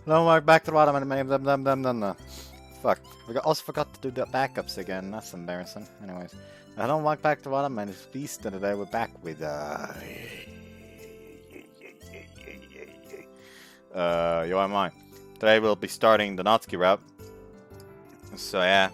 No, walk back to the bottom and fuck. Also forgot to do the backups again. That's embarrassing. Anyways, I don't walk back to the bottom and it's beast today we're back with YoaMae. Today we'll be starting the Natsuki-Route. So yeah.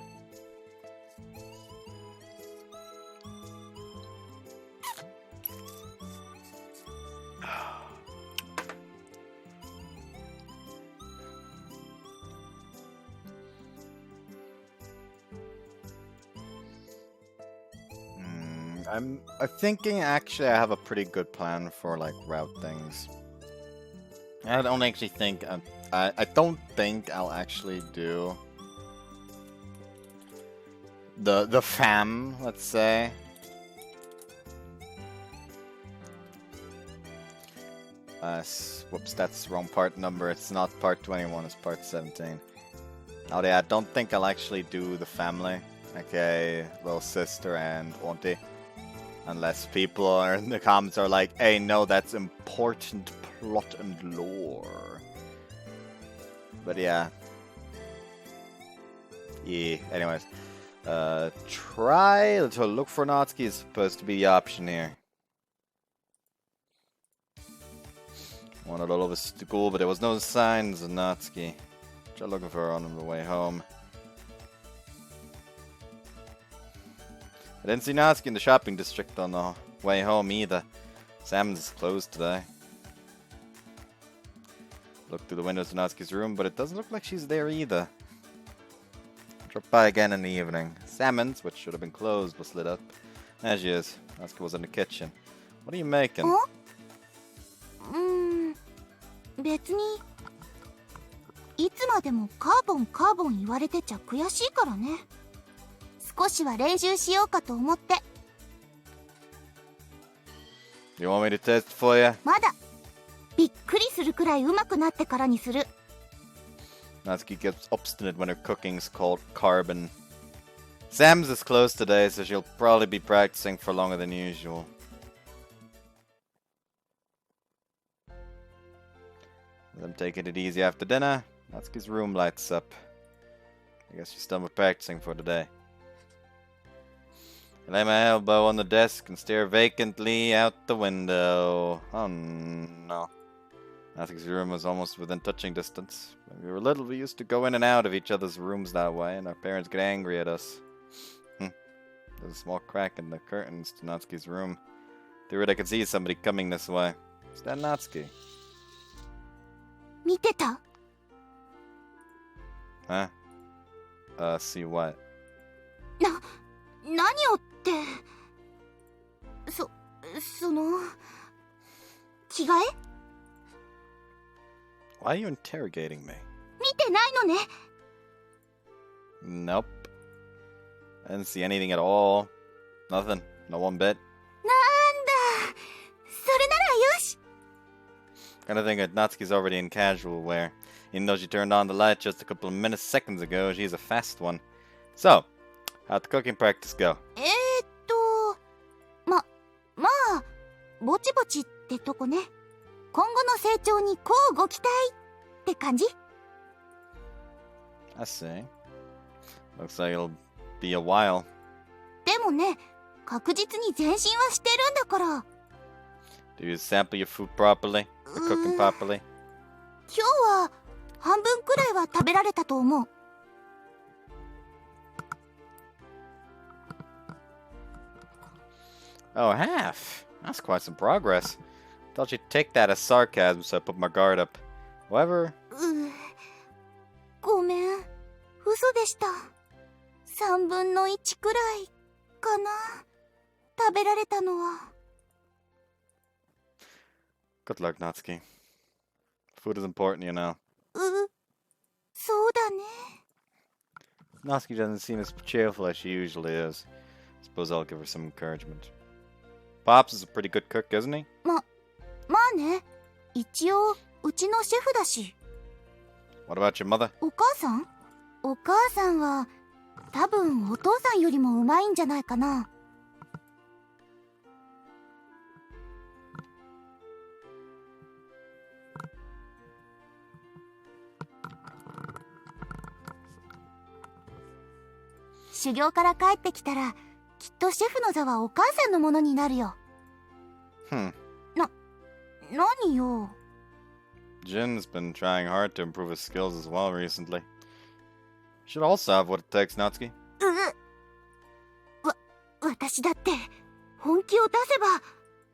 I'm thinking actually I have a pretty good plan for like route things. I don't actually think I don't think I'll actually do the fam, let's say. Whoops, that's wrong part number. It's not part 21, it's part 17. Oh yeah, I don't think I'll actually do the family. Okay, little sister and auntie. Unless people are in the comments are like, hey, no, that's important plot and lore. But yeah. Yeah, anyways. Try to look for Natsuki is supposed to be the option here. Wandered all over school, but there was no signs of Natsuki. Tried looking for her on the way home. I didn't see Natsuki in the shopping district on the way home either. Sam's is closed today. Looked through the windows of Natsuki's room, but it doesn't look like she's there either. Dropped by again in the evening. Salmon's, which should have been closed, was lit up. There she is. Natsuki was in the kitchen. What are you making? Huh? 別にいつまでもカーボン言われてちゃ悔しいからね。少しは練習しようかと思って。You want me to test for you? まだびっくりするくらい上手くなってからにする。Natsuki gets obstinate when her cooking's called carbon. Sam's is closed today, so she'll probably be practicing for longer than usual. I'm taking it easy after dinner. Natsuki's room lights up. I guess she's done with practicing for today. I lay my elbow on the desk and stare vacantly out the window. Oh no. Natsuki's room was almost within touching distance. When we were little, we used to go in and out of each other's rooms that way, and our parents get angry at us. There's a small crack in the curtains to Natsuki's room. Through it, I could see somebody coming this way. Is that Natsuki? 見てた？ Huh? See what? 何をって。その着替え？ Why are you interrogating me? 見てないのね。 Nope. I didn't see anything at all. Nothing. No one bit. なんだ。それならよし。 Kinda think that Natsuki's already in casual wear. Even though she turned on the light just a couple of seconds ago, she's a fast one. So, how'd the cooking practice go? まあ、ぼちぼちってとこね。今後の成長にこうご期待って感じ？ I see. Looks like it'll be a while. でもね、確実に前進はしてるんだから。 Do you sample your food properly? Or cooking properly? 今日は半分くらいは食べられたと思う。 Oh, half? That's quite some progress. Thought you'd take that as sarcasm, so I put my guard up. However... ごめん、嘘でした。3分の1くらいかな。食べられたのは。 Good luck, Natsuki. Food is important, you know. そうだね。 Natsuki doesn't seem as cheerful as she usually is. Suppose I'll give her some encouragement. Pops is a pretty good cook, isn't he? まあね。一応、うちのシェフだし。 What about your mother? お母さん？お母さんは、多分お父さんよりもうまいんじゃないかな。修行から帰ってきたらきっとシェフの座はお母さんのものになるよ。Hmm. 何よ。 Jin's been trying hard to improve his skills as well recently. Should also have what it takes, Natsuki. 私だって本気を出せば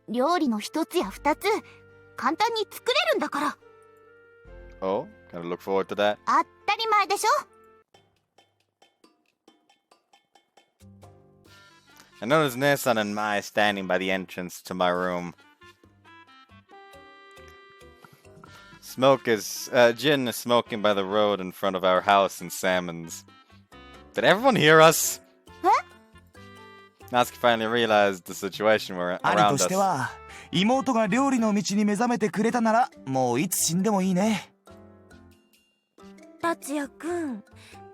料理の一つや二つ簡単に作れるんだから。 Oh, gotta look forward to that. 当たり前でしょ。 I noticed Nissan and Mai standing by the entrance to my room. Jin is smoking by the road in front of our house in Salmon's. Did everyone hear us? Huh? Natsuki finally realized the situation around us. 兄としては妹が料理の道に目覚めてくれたならもういつ死んでもいいね。達也くん、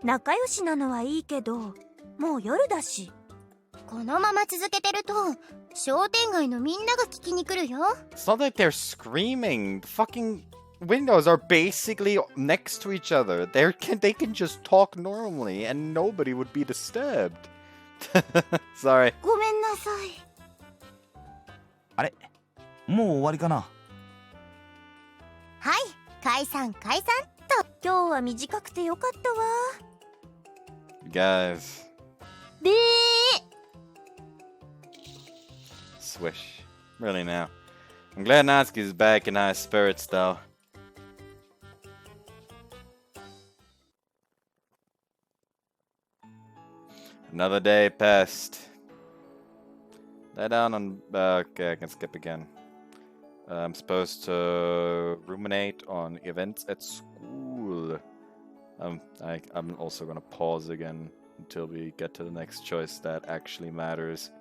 仲良しなのはいいけどもう夜だし。このまま続けてると商店街のみんなが聞きに来るよ。 It's not like they're screaming. The fucking windows are basically next to each other. They can just talk normally and nobody would be disturbed. Sorry. ごめんなさい。あれ、もう終わりかな。はい、解散と。今日は短くてよかったわ。 Guys. でー Swish. Really now. I'm glad Natsuki's back in high spirits though. Another day passed. Lay down on... okay, I can skip again. I'm supposed to ruminate on events at school. I'm also gonna pause again until we get to the next choice that actually matters.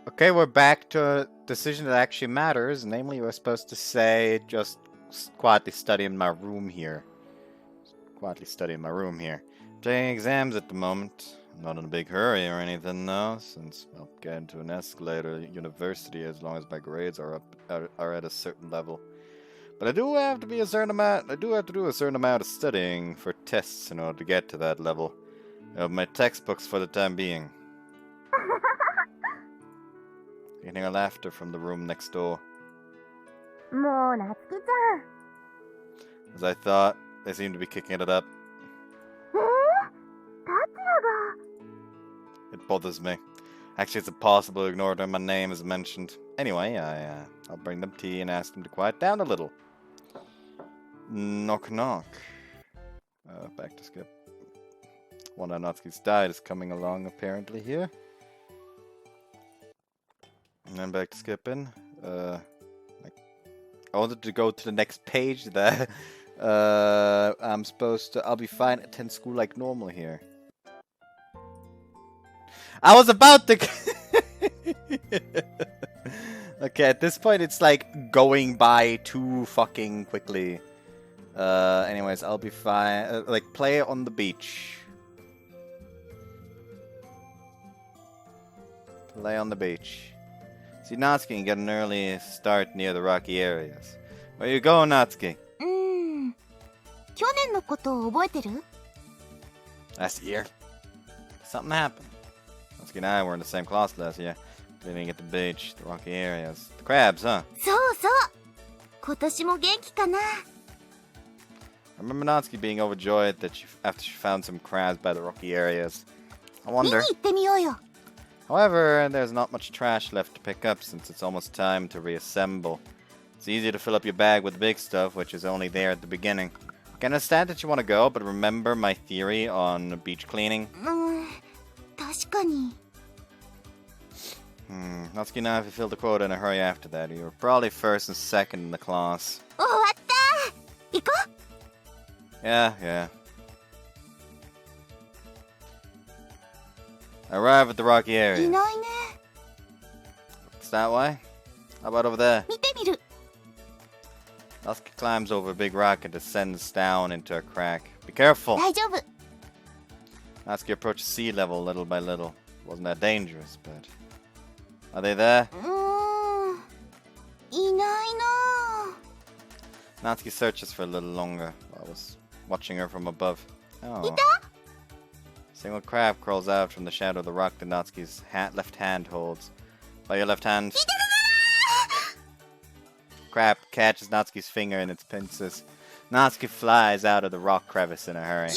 Okay, we're back to a decision that actually matters. Namely, we're supposed to say, just quietly study in my room here. Quietly study in my room here. Taking exams at the moment. I'm not in a big hurry or anything though, since I'll get into an escalator at university as long as my grades are at a certain level. But I do have to do a certain amount of studying for tests in order to get to that level. I have my textbooks for the time being. Getting a laughter from the room next door. もう夏希ち As I thought, they seem to be kicking it up. ゃん。達也が。 It bothers me. Actually, it's impossible to ignore when my name is mentioned. Anyway, I'll bring them tea and ask them to quiet down a little. Knock knock. Back to skip. One of Natsuki's died is coming along apparently here. And then back to skipping. I wanted to go to the next page that I'll be fine, attend school like normal here. I was about to... Okay, at this point it's like going by too fucking quickly. Anyways, I'll be fine. Like, play on the beach. Play on the beach. See, Natsuki can get an early start near the rocky areas. Where you going, Natsuki? 去年のことを覚えてる？ Last year? Something happened. Natsuki and I were in the same class last year. Cleaning at the beach, the rocky areas. The crabs, huh? そうそう。今年も元気かな。 I remember Natsuki being overjoyed that after she found some crabs by the rocky areas. I 見に wonder. 行ってみようよ。 However, there's not much trash left to pick up since it's almost time to reassemble. It's easy to fill up your bag with the big stuff, which is only there at the beginning. I can understand that you want to go, but remember my theory on beach cleaning? 確かに。 Natsuki and I fulfilled the quota in a hurry after that. You were probably first and second in the class. 終わった。行こう。 Yeah. I arrive at the rocky い area. ないね。 It's that way? How about over there? 見てみる。 Natsuki climbs over a big rock and descends down into a crack. Be careful! 大丈夫。 Natsuki approaches sea level little by little. Wasn't that dangerous, but... Are they there? いないな。 Natsuki searches for a little longer while I was watching her from above. Oh. いた？ Single crab crawls out from the shadow of the rock that Natsuki's left hand holds. By your left hand. Crab catches Natsuki's finger in its pincers. Natsuki flies out of the rock crevice in a hurry.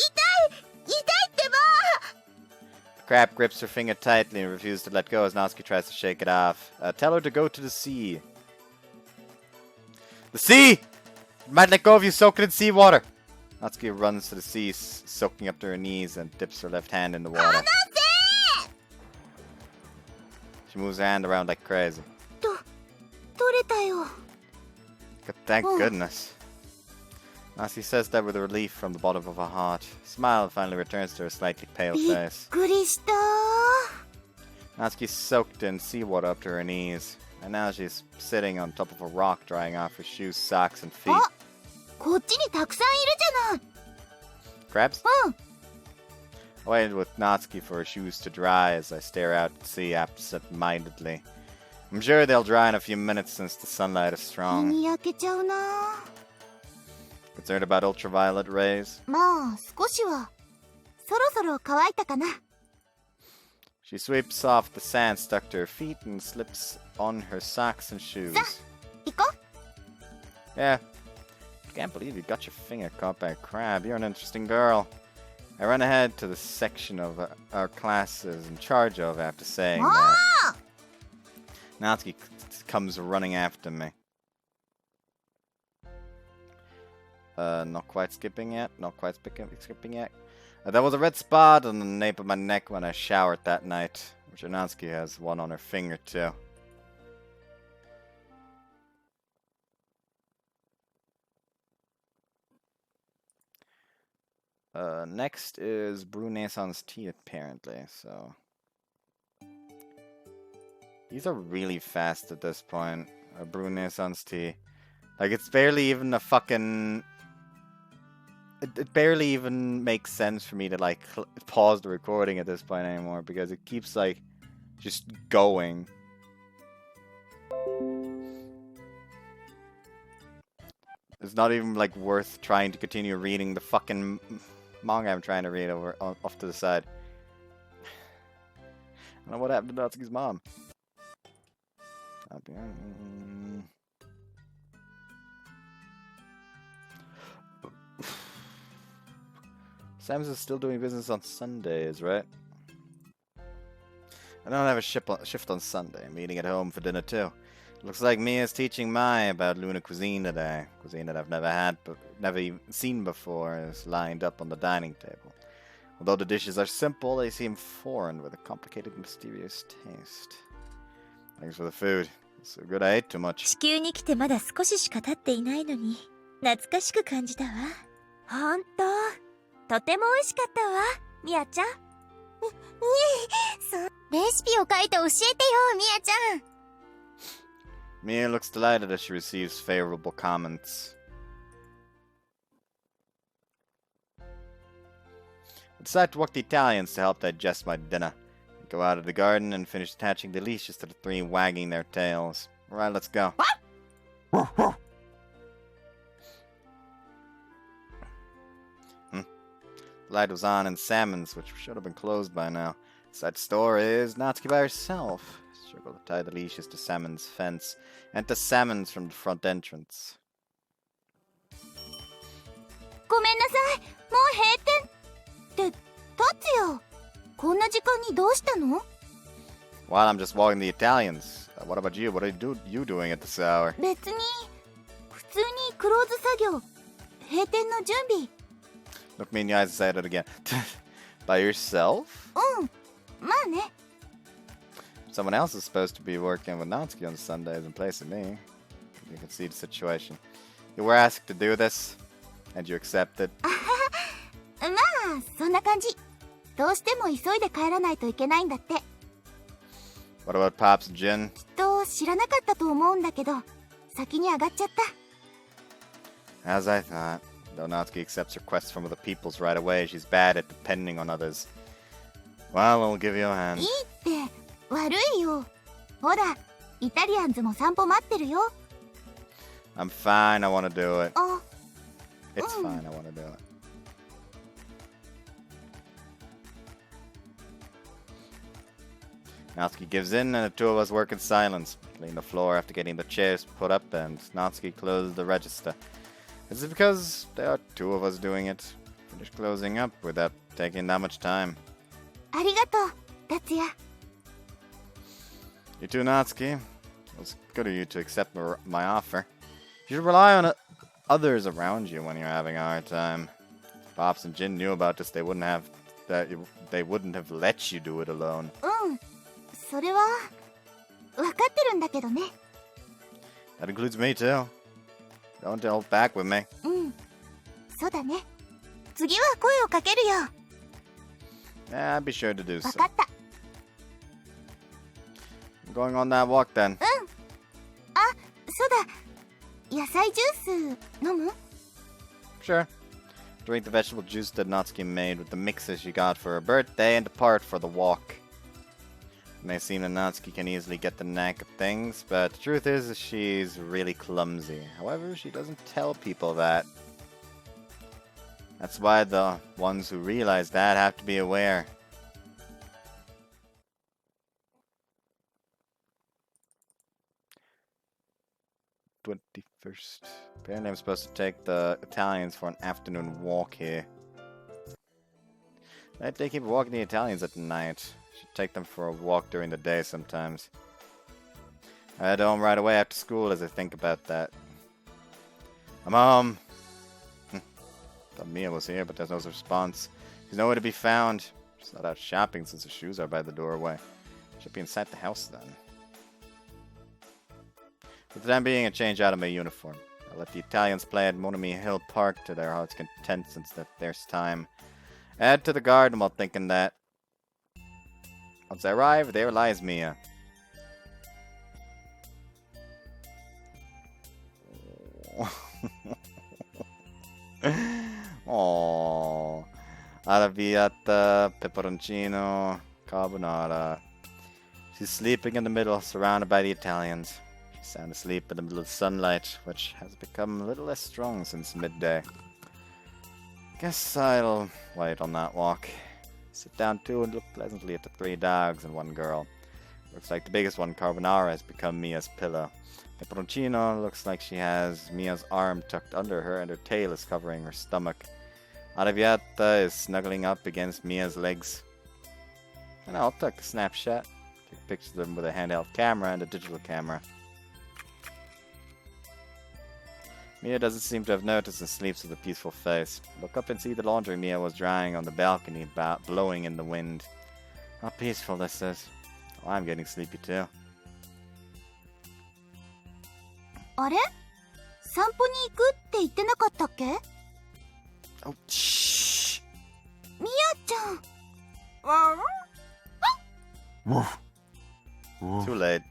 The crab grips her finger tightly and refuses to let go as Natsuki tries to shake it off. Tell her to go to the sea. The sea! It might let go of you, soak it in seawater. Natsuki runs to the sea, soaking up to her knees and dips her left hand in the water. She moves her hand around like crazy. Thank goodness. Natsuki says that with relief from the bottom of her heart. A smile finally returns to her slightly pale face. Natsuki's soaked in seawater up to her knees, and now she's sitting on top of a rock drying off her shoes, socks, and feet. Crabs? I waited with Natsuki for her shoes to dry as I stare out at the sea absent-mindedly. I'm sure they'll dry in a few minutes since the sunlight is strong. Concerned about ultraviolet rays? She sweeps off the sand stuck to her feet and slips on her socks and shoes. Yeah. Can't believe you got your finger caught by a crab. You're an interesting girl. I run ahead to the section of our classes in charge of after saying that. Natsuki comes running after me. Not quite skipping yet. Not quite skipping yet. There was a red spot on the nape of my neck when I showered that night, which Natsuki has one on her finger too. Next is brew Naissance tea, apparently, so... These are really fast at this point. Brew Naissance tea. Like, it's barely even a fucking... It barely even makes sense for me to, like, pause the recording at this point anymore, because it keeps, like, just going. It's not even, like, worth trying to continue reading the fucking manga I'm trying to read off to the side. I don't know what happened to Natsuki's mom. Sam's is still doing business on Sundays, right? I don't have a shift on Sunday. I'm eating at home for dinner too. Looks like Mia's teaching Mai about Luna cuisine today. Cuisine that I've never even seen before is lined up on the dining table. Although the dishes are simple, they seem foreign with a complicated, mysterious taste. Thanks for the food. It's so good I ate too much. 地球に来てまだ少ししか経っていないのに懐かしく感じたわ。ほんと、とても美味しかったわ、ミアちゃん。レシピを書いて教えてよ、ミアちゃん。Mia looks delighted as she receives favorable comments. I decide to walk the Italians to help digest my dinner. I go out of the garden and finish attaching the leashes to the three wagging their tails. Alright, let's go. The light was on in Salmon's, which should have been closed by now. Inside the store is Natsuki by herself. Struggle to tie the leashes to Salmon's fence. Enter Salmon's from the front entrance. ごめんなさい、もう閉店って達也、こんな時間にどうしたの？ Well, I'm just walking the Italians. What about you? What are you doing at this hour? 別に普通にクローズ作業、閉店の準備。 Look me in the eyes and say it again. By yourself? まあね。 Someone else is supposed to be working with Natsuki on Sundays in place of me. You can see the situation. You were asked to do this, and you accepted. まあそんな感じ。どうしても急いで帰らないといけないんだって。 What about Pop's Jin? きっと知らなかったと思うんだけど、先に上がっちゃった。 As I thought. Though Natsuki accepts requests from other peoples right away, she's bad at depending on others. Well, we'll give you a hand. いいって、悪いよ。ほら、イタリアンズも散歩待ってるよ。 I'm fine, I want to do it. あ、It's fine, I want to do it. Natsuki gives in, and the two of us work in silence, clean the floor after getting the chairs put up, and Natsuki closes the register. This is because there are two of us doing it. Finish closing up without taking that much time. ありがとう、達也。 You too, Natsuki. It was good of you to accept my offer. You should rely on others around you when you're having a hard time. If Pops and Jin knew about this, they wouldn't have let you do it alone. うん、それは分かってるんだけどね。 That includes me too. Don't hold back with me. うん、そうだね。次は声をかけるよ。 Yeah, I'll be sure to do 分 so. かった。 I'm going on that walk then. あ、そうだ。野菜ジュース飲む？ Sure. Drink the vegetable juice that Natsuki made with the mixes she got for her birthday and depart for the walk. It may seem that Natsuki can easily get the knack of things, but the truth is she's really clumsy. However, she doesn't tell people that. That's why the ones who realize that have to be aware. #21st. Apparently I'm supposed to take the Italians for an afternoon walk here. If they keep walking the Italians at night, should take them for a walk during the day sometimes. I head home right away after school as I think about that. I'm home. Thought Mia was here, but there's no response. She's nowhere to be found. She's not out shopping since the shoes are by the doorway. Should be inside the house then. For the time being, I change out of my uniform. I let the Italians play at Monami Hill Park to their heart's content since there's time. I head to the garden while thinking that. Once I arrive, there lies Mia. Aww. Arrabbiata, peperoncino, carbonara. She's sleeping in the middle, surrounded by the Italians. She's sound asleep in the middle of the sunlight, which has become a little less strong since midday. Guess I'll wait on that walk. Sit down too and look pleasantly at the 3 dogs and 1 girl. Looks like the biggest one, Carbonara, has become Mia's pillow. Peperoncino looks like she has Mia's arm tucked under her and her tail is covering her stomach. Arrabbiata is snuggling up against Mia's legs. And I'll take a snapshot. Take pictures of them with a handheld camera and a digital camera. Mia doesn't seem to have noticed and sleeps with a peaceful face. Look up and see the laundry Mia was drying on the balcony, blowing in the wind. How peaceful this is. Oh, I'm getting sleepy too. あれ？散歩に行くって言ってなかったっけ？ Oh, shh! みやちゃん。Woof. Woof. Too late.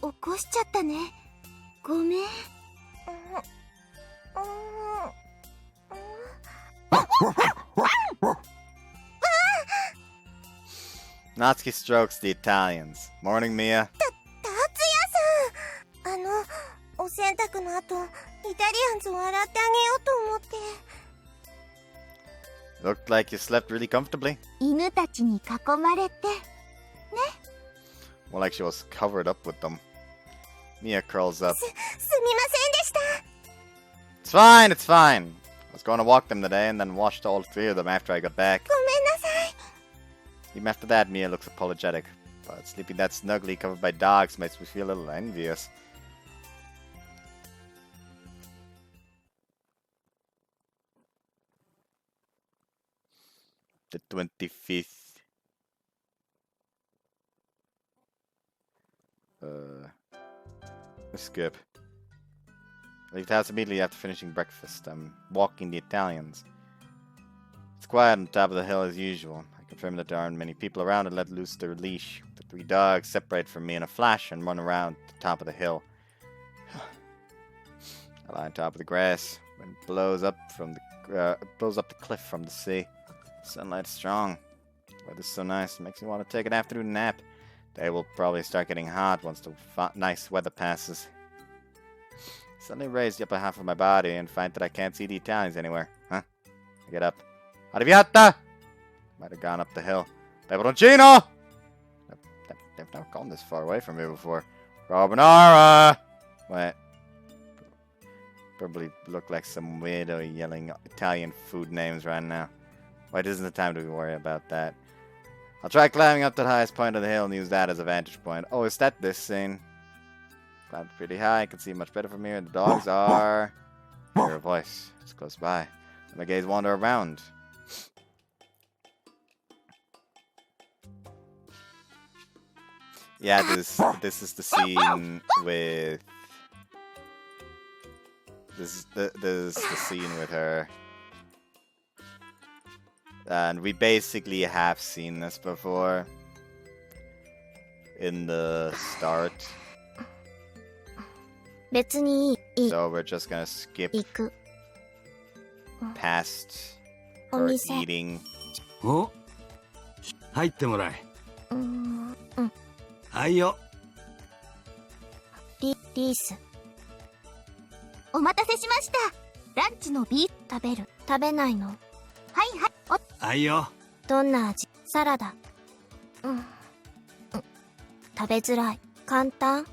起こしちゃったね。ごめん。 Natsuki strokes the Italians. Morning, Mia. 達也さん、お洗濯の後、イタリアンズを洗ってあげようと思って。 Looked like you slept really comfortably. 犬たちに囲まれて。 More like she was covered up with them. Mia curls up. すみませんでした。 It's fine, it's fine. I was going to walk them today and then washed all 3 of them after I got back. ごめんなさい。 Even after that, Mia looks apologetic. But sleeping that snugly covered by dogs makes me feel a little envious. The 25th. Let's skip. I leave the house immediately after finishing breakfast. I'm walking the Italians. It's quiet on top of the hill as usual. I confirm that there aren't many people around and let loose their leash. The 3 dogs separate from me in a flash and run around the top of the hill. I lie on top of the grass. Wind blows up the cliff from the sea. Sunlight's strong. The weather's so nice, it makes me want to take an afternoon nap. Day will probably start getting hot once the nice weather passes. Suddenly raise the upper half of my body and find that I can't see the Italians anywhere. Huh? I get up. Arrabbiata! Might have gone up the hill. Peperoncino! They've never gone this far away from here before. Carbonara! Wait. Probably look like some weirdo yelling Italian food names right now. Wait, this isn't the time to worry about that. I'll try climbing up to the highest point of the hill and use that as a vantage point. Oh, is that this scene? Climbed pretty high, I can see much better from here. The dogs are... I hear a voice. It's close by. Let my gaze wander around. Yeah, this is the scene with... This is the scene with her. And we basically have seen this before. In the start. 別にいい So we're just gonna skip 行く past お her 店 eating. お入ってもらえ。うんはいよ。リースお待たせしました。ランチのビーフ食べる食べないのはいはい。はいよ。どんな味サラダ食べづらい簡単テ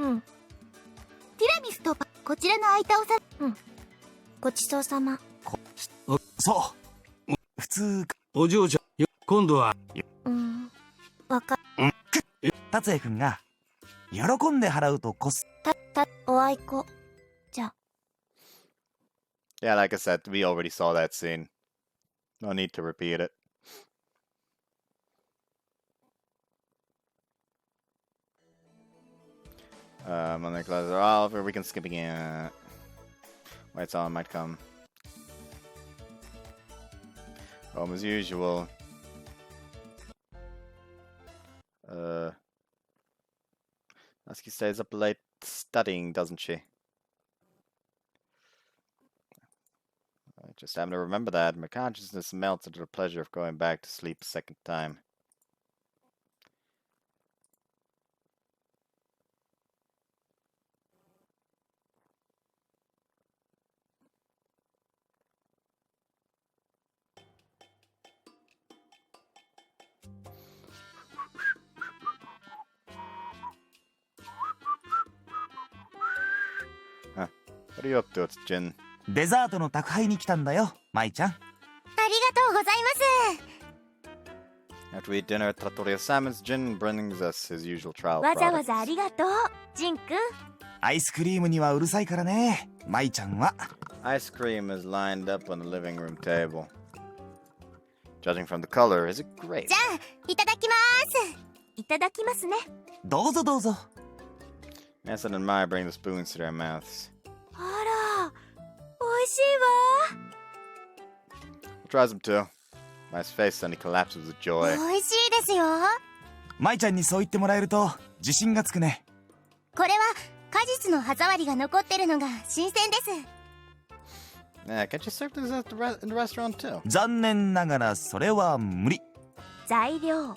ィラミスとこちらの空いたおさごちそうさまそう普通か。お嬢ちゃん、今度は。わか達也くんが喜んで払うとコス。おあいこじゃ Yeah, like I said, we already saw that scene. No need to repeat it. When the clothes are off, or we can skip again. White Song might come. Home as usual. Natsuki stays up late studying, doesn't she? I just happen to remember that. My consciousness melts into the pleasure of going back to sleep a second time. Huh. What are you up to? It's Jin. デザートの宅配に来たんだよ、舞ちゃん。ありがとうございます。 After we eat dinner at Trattoria Salmon's, Jin brings us his usual trial わざわ products. ざありがとうジンくんアイスクリームにはうるさいからね、舞ちゃんは。Ice cream is lined up on the living room table. Judging from the color, is it great? じゃあいただきます。いただきますねどうぞどうぞ。 Nessun and Maya bring the spoons to their mouths. あらおいしいわ He tries them too. Maya's face suddenly collapses with 美 joy. 味しいですよ。舞ちゃんにそう言ってもらえると自信がつくね。これは果実の歯触りが残ってるのが新鮮です。 Yeah, can't you serve this at in the restaurant too? 残念ながらそれは無理。材料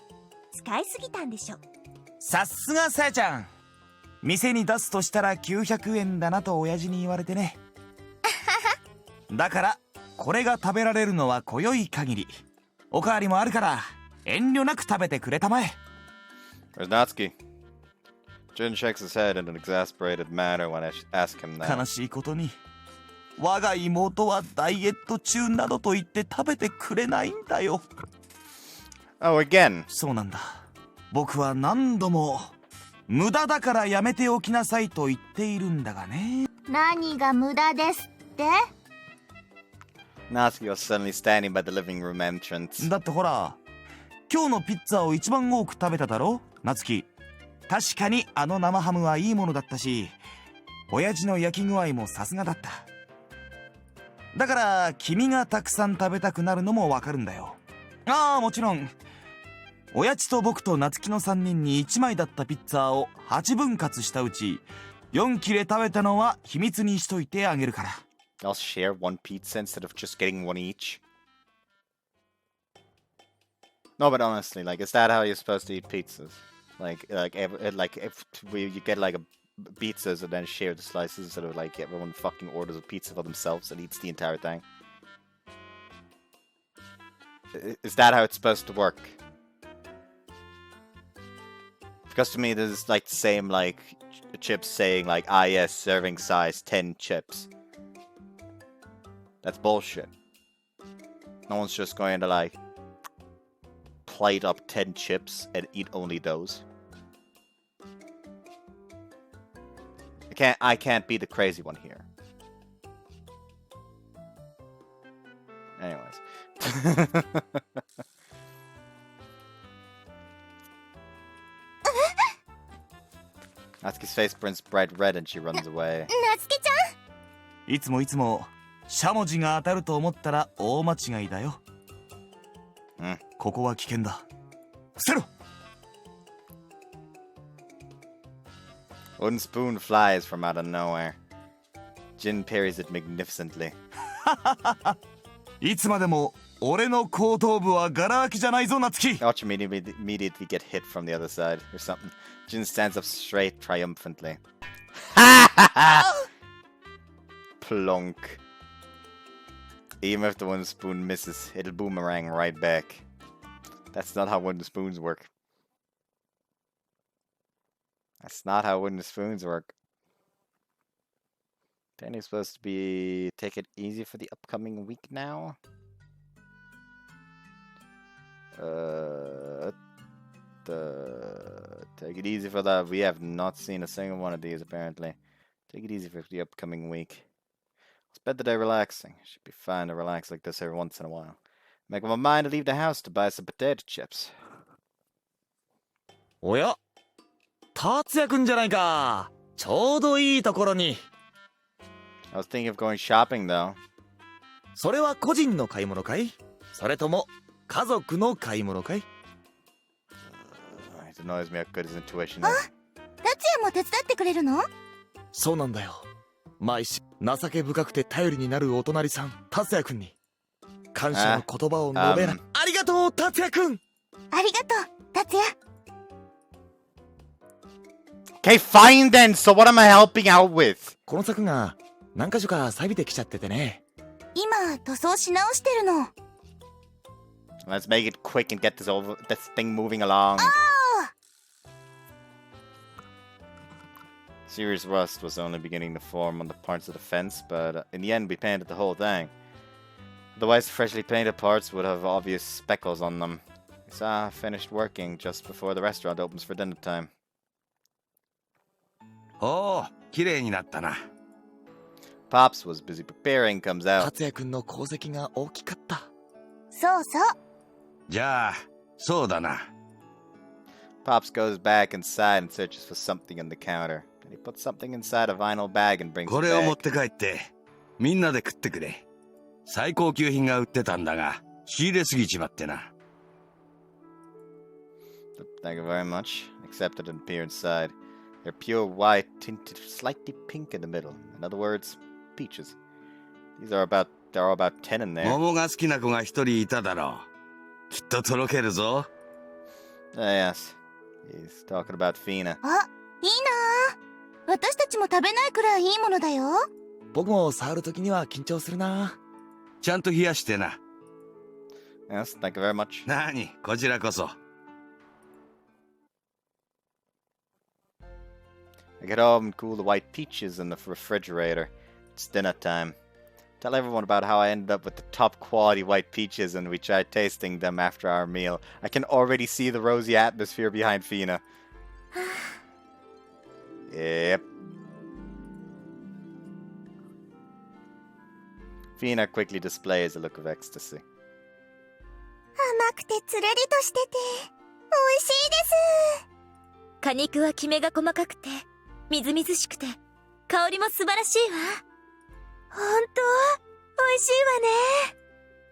使いすぎたんでしょさすがさやちゃん。店に出すとしたら900円だなと親父に言われてね。だからこれが食べられるのは今宵限り。おかわりもあるから遠慮なく食べてくれたまえ。 Where's Natsuki? Jin shakes his head in an exasperated manner when I ask him that. 悲しいことに我が妹はダイエット中などと言って食べてくれないんだよ。 Oh, again. そうなんだ。僕は何度も無駄だからやめておきなさいと言っているんだがね。何が無駄ですって？ Natsuki was suddenly standing by the living room entrance. だってほら、今日のピッツァを一番多く食べただろ、夏希。確かにあの生ハムはいいものだったし、親父の焼き具合もさすがだった。だから君がたくさん食べたくなるのもわかるんだよ。ああ、もちろん。親父と僕と夏希の3人に1枚だったピッツァを8分割したうち4切れ食べたのは秘密にしといてあげるから。 I'll share one pizza instead of just getting one each. No, but honestly, like, is that how you're supposed to eat pizzas? Like if you get like a pizzas and then share the slices instead of like everyone fucking orders a pizza for themselves and eats the entire thing? Is that how it's supposed to work? Because to me, this is like the same like chips saying like, ah yes, serving size 10 chips. That's bullshit. No one's just going to like plate up 10 chips and eat only those. I can't be the crazy one here. Anyways. Natsuki's face burns bright red and she runs away. なつきちゃん、いつもしゃもじが当たると思ったら大間違いだよ。ここは危険だ。伏せろ。 Wooden spoon flies from out of nowhere. Jin parries it magnificently. いつまでも俺の後頭部はガラ空きじゃないぞ、夏希。 Watch him immediately get hit from the other side or something. Jin stands up straight triumphantly. Plonk. Even if the wooden spoon misses, it'll boomerang right back. That's not how wooden spoons work. That's not how wooden spoons work. Danny's supposed to be take it easy for the upcoming week now. Take it easy for that. We have not seen a single one of these apparently. Take it easy for the upcoming week. Spend the day relaxing. Should be fine to relax like this every once in a while. Make up my mind to leave the house to buy some potato chips. おや、達也くんじゃないか。ちょうどいいところに。I was thinking of going shopping though. それは個人の買い物かい？それとも家族の買い物かい？ It annoys me how good his intuition あ、 is. 達也も手伝ってくれるの？そうなんだよ。毎週情け深くて頼りになるお隣さん、達也くんに感謝の言葉を述べな。ありがとう、達也くん。ありがとう、達也。Okay, fine then. So what am I helping out with? この柵が何箇所か錆びてきちゃっててね。今塗装し直してるの。Let's make it quick and get this thing moving along. Serious rust was only beginning to form on the parts of the fence, but in the end we painted the whole thing. Otherwise, freshly painted parts would have obvious speckles on them. We saw finished working just before the restaurant opens for dinner time. おお、綺麗になったな。Pops was busy preparing, comes out. 達也くんの功績が大きかった。そうそう。じゃあ、そうだな。Pops goes back inside and searches for something on the counter. And he puts something inside a vinyl bag and brings こ it れを持っ back. て帰って、みんなで食ってくれ。最高級品が売ってたんだが、仕入れすぎちまってな。Thank you very much. Accepted and peer inside. They're pure white, tinted slightly pink in the middle. In other words, peaches. There are about 10 in there. 桃が好きな子が一人いただろう。きっととろけるぞ。Yes. He's talking about Fina. あ、いいなあ。私たちも食べないくらいいいものだよ。僕も触るときには緊張するな。ちゃんと冷やしてな。Yes, thank you very much. なに、こちらこそ。I get home and cool the white peaches in the refrigerator. It's dinner time. Tell everyone about how I ended up with the top quality white peaches and we tried tasting them after our meal. I can already see the rosy atmosphere behind Fina. Yep. Fina quickly displays a look of ecstasy. 甘くてつるりとしてて美味しいです。果肉はきめが細かくてみずみずしくて香りも素晴らしいわ。ほんと美味しい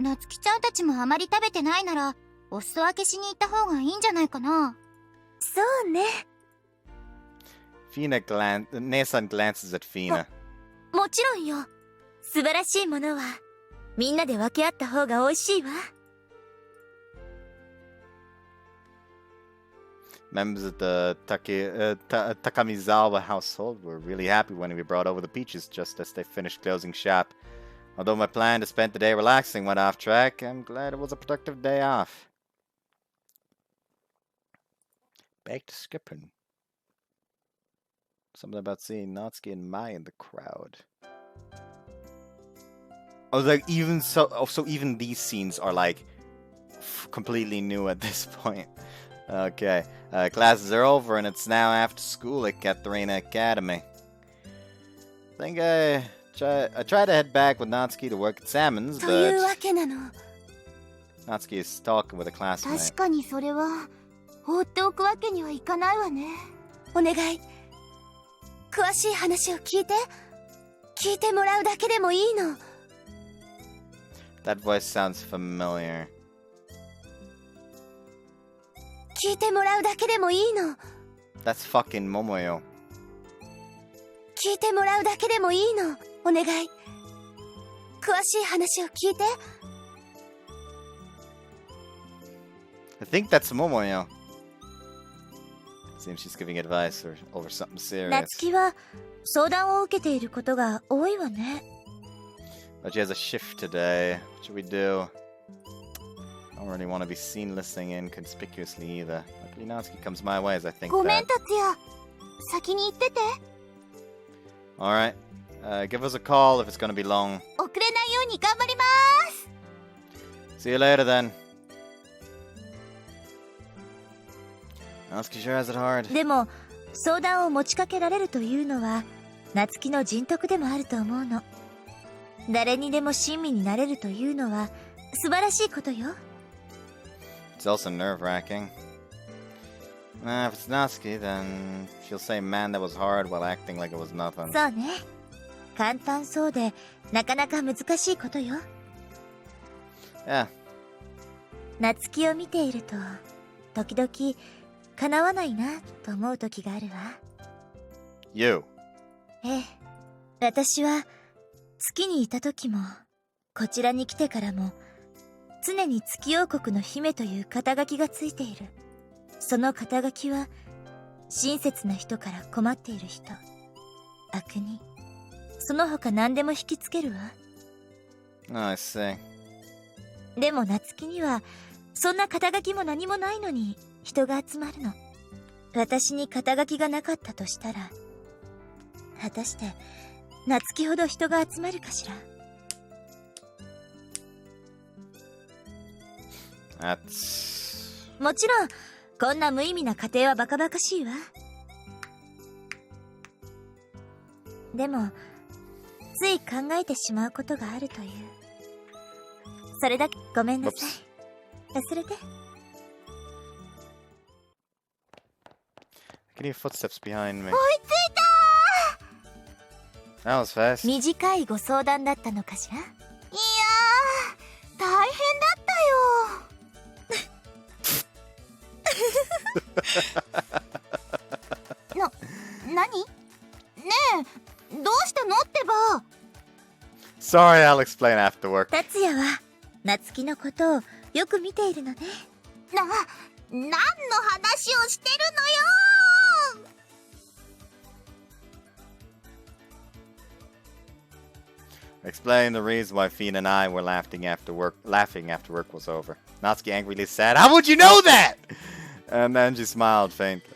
わね。なつきちゃんたちもあまり食べてないならお裾分けしに行った方がいいんじゃないかな。そうね。Nesan glances at Fina. もちろんよ。素晴らしいものはみんなで分け合った方が美味しいわ。Members of the Takamizawa household were really happy when we brought over the peaches just as they finished closing shop. Although my plan to spend the day relaxing went off track, I'm glad it was a productive day off. Baked skipping. Something about seeing Natsuki and Mai in the crowd. Oh, like even so. Oh, so even these scenes are like completely new at this point. Okay, classes are over and it's now after school at Katarina Academy. I think I tried to head back with Natsuki to work at Salmon's, という but わけなの。 Natsuki is talking with a 確 classmate. かにそれは放っておくわけにはいかないわね。お願い。詳しい話を聞いて。聞いてもらうだけでもいいの。 That voice sounds familiar. 聞いてもらうだけでもいいの。 That's fucking Momoyo. 聞いてもらうだけでもいいの。お願い。詳しい話を聞いて。 I think that's Momoyo. Seems she's giving advice or over something serious. 夏希は相談を受けていることが多いわね。 But she has a shift today. What should we do? I don't really want to be seen listening in conspicuously either. Luckily Natsuki comes my way as I think ごめん that. 達也。先に行ってて。 Alright. Give us a call if it's gonna be long. 遅れないように頑張ります。 See you later then. Natsuki sure has it hard. でも相談を持ちかけられるというのは夏希の人徳でもあると思うの。誰にでも親身になれるというのは素晴らしいことよ。 It's also nerve-wracking. If it's Natsuki, then she'll say, man, that was hard, while acting like it was nothing. そうね。簡単そうでなかなか難しいことよ。 Yeah. 夏希を見ていると時々叶わないなと思う時があるわ。 You. ええ、私は月にいた時もこちらに来てからも常に月王国の姫という肩書きがついている。その肩書きは親切な人から困っている人、悪人、その他何でも引きつけるわ。 Oh, I see. でも夏希にはそんな肩書きも何もないのに人が集まるの。私に肩書きがなかったとしたら果たして夏希ほど人が集まるかしら。 That's... もちろんこんな無意味な家庭はバカバカしいわ。でもつい考えてしまうことがあるという。それだけ。ごめんなさい。忘れて。 I can hear footsteps behind me. 追いつい That was fast. 短いご相談だったのかしら。た。いやー、大変だったよ。何？ねえ、どうしたのってば。 Sorry, I'll explain after work. 達也は夏希のことをよく見ているのね。何の話をしてるのよ。 Explain the reason why Fiend and I were laughing after work was over. Natsuki angrily said, "How would you know that?" And then she smiled faintly.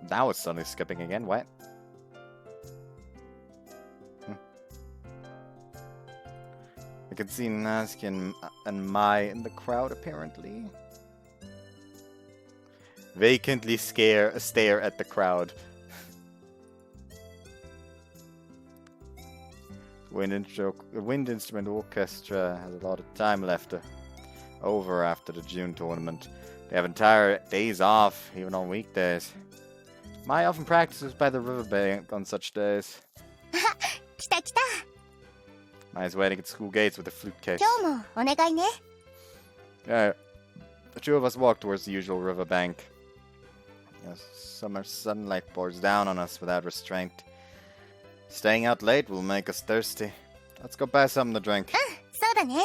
Now it's suddenly skipping again. What? I can see Natsuki and Mai in the crowd, apparently. Vacantly stare at the crowd. The wind instrument orchestra has a lot of time left over after the June tournament. They have entire days off, even on weekdays. Mai often practices by the riverbank on such days. 来た来た。 Mai's waiting at school gates with a flute case. 今日もお願いね。 Yeah, the two of us walk towards the usual riverbank. As summer sunlight pours down on us without restraint. Staying out late will make us thirsty. Let's go buy something to drink. そうだね。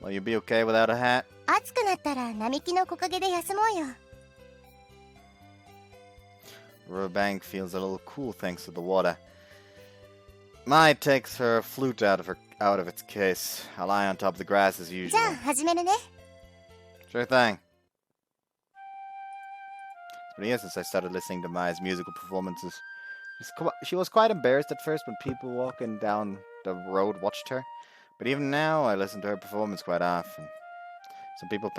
Will you be okay without a hat? 暑くなったら並木の木陰で休もうよ。The riverbank feels a little cool thanks to the water. Mai takes her flute out of its case. I lie on top of the grass as じ usual. ゃあ始めるね。 Sure thing. It's been years since I started listening to Mai's musical performances. She was quite embarrassed at first when people walking down the road watched her. But even now, I listen to her performance quite often. Some people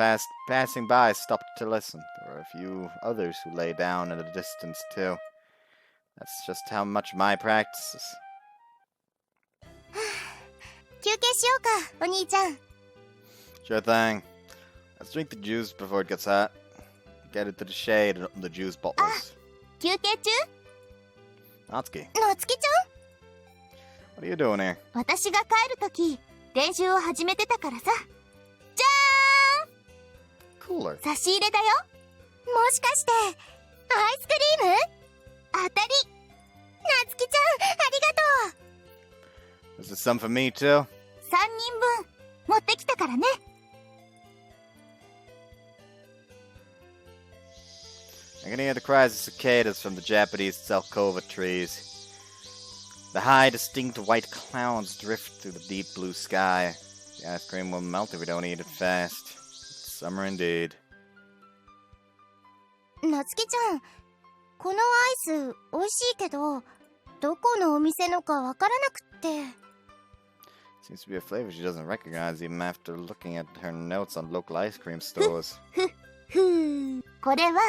passing by stopped to listen. There were a few others who lay down in the distance too. That's just how much Mai practices. 休憩しようか、お兄ちゃん。 Sure thing. Let's drink the juice before it gets hot. Get it to the shade and open the juice bottles. 休憩中？ Natsuki, なつきちゃん？ what are you doing here? 私が帰るとき、練習を始めてたからさ。じゃ Cooler. ーん！差し入れだよ。もしかして、アイスクリーム？当たり。なつきちゃん、ありがとう。 Is this some for me too? 3人分、持ってきたからね。I can hear the cries of cicadas from the Japanese Zelkova trees. The high, distinct white clouds drift through the deep blue sky. The ice cream will melt if we don't eat it fast. It's summer indeed. なつきちゃん、このアイス、美味しいけど、どこのお店のかわからなくって。 Seems to be a flavor she doesn't recognize even after looking at her notes on local ice cream stores. ふー。これは、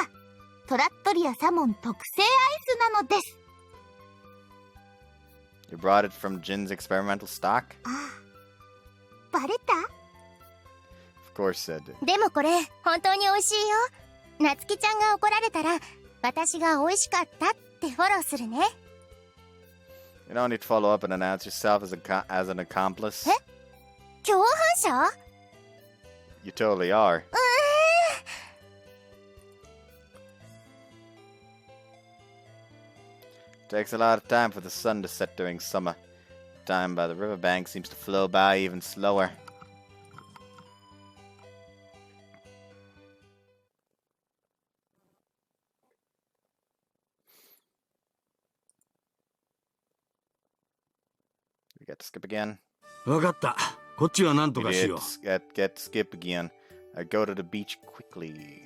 トラットリアサモン特製アイスなのです。 You brought it from Jin's experimental stock? ああ。バレた？ Of course I did. でもこれ、本当に美味しいよ。なつきちゃんが怒られたら、私が美味しかったってフォローするね。 You don't need to follow up and announce yourself as an accomplice. 共犯者？ You totally are. Takes a lot of time for the sun to set during summer. Time by the riverbank seems to flow by even slower. We get to skip again. わかった。こっちは何と We かし did よう。 get to skip again. I go to the beach quickly.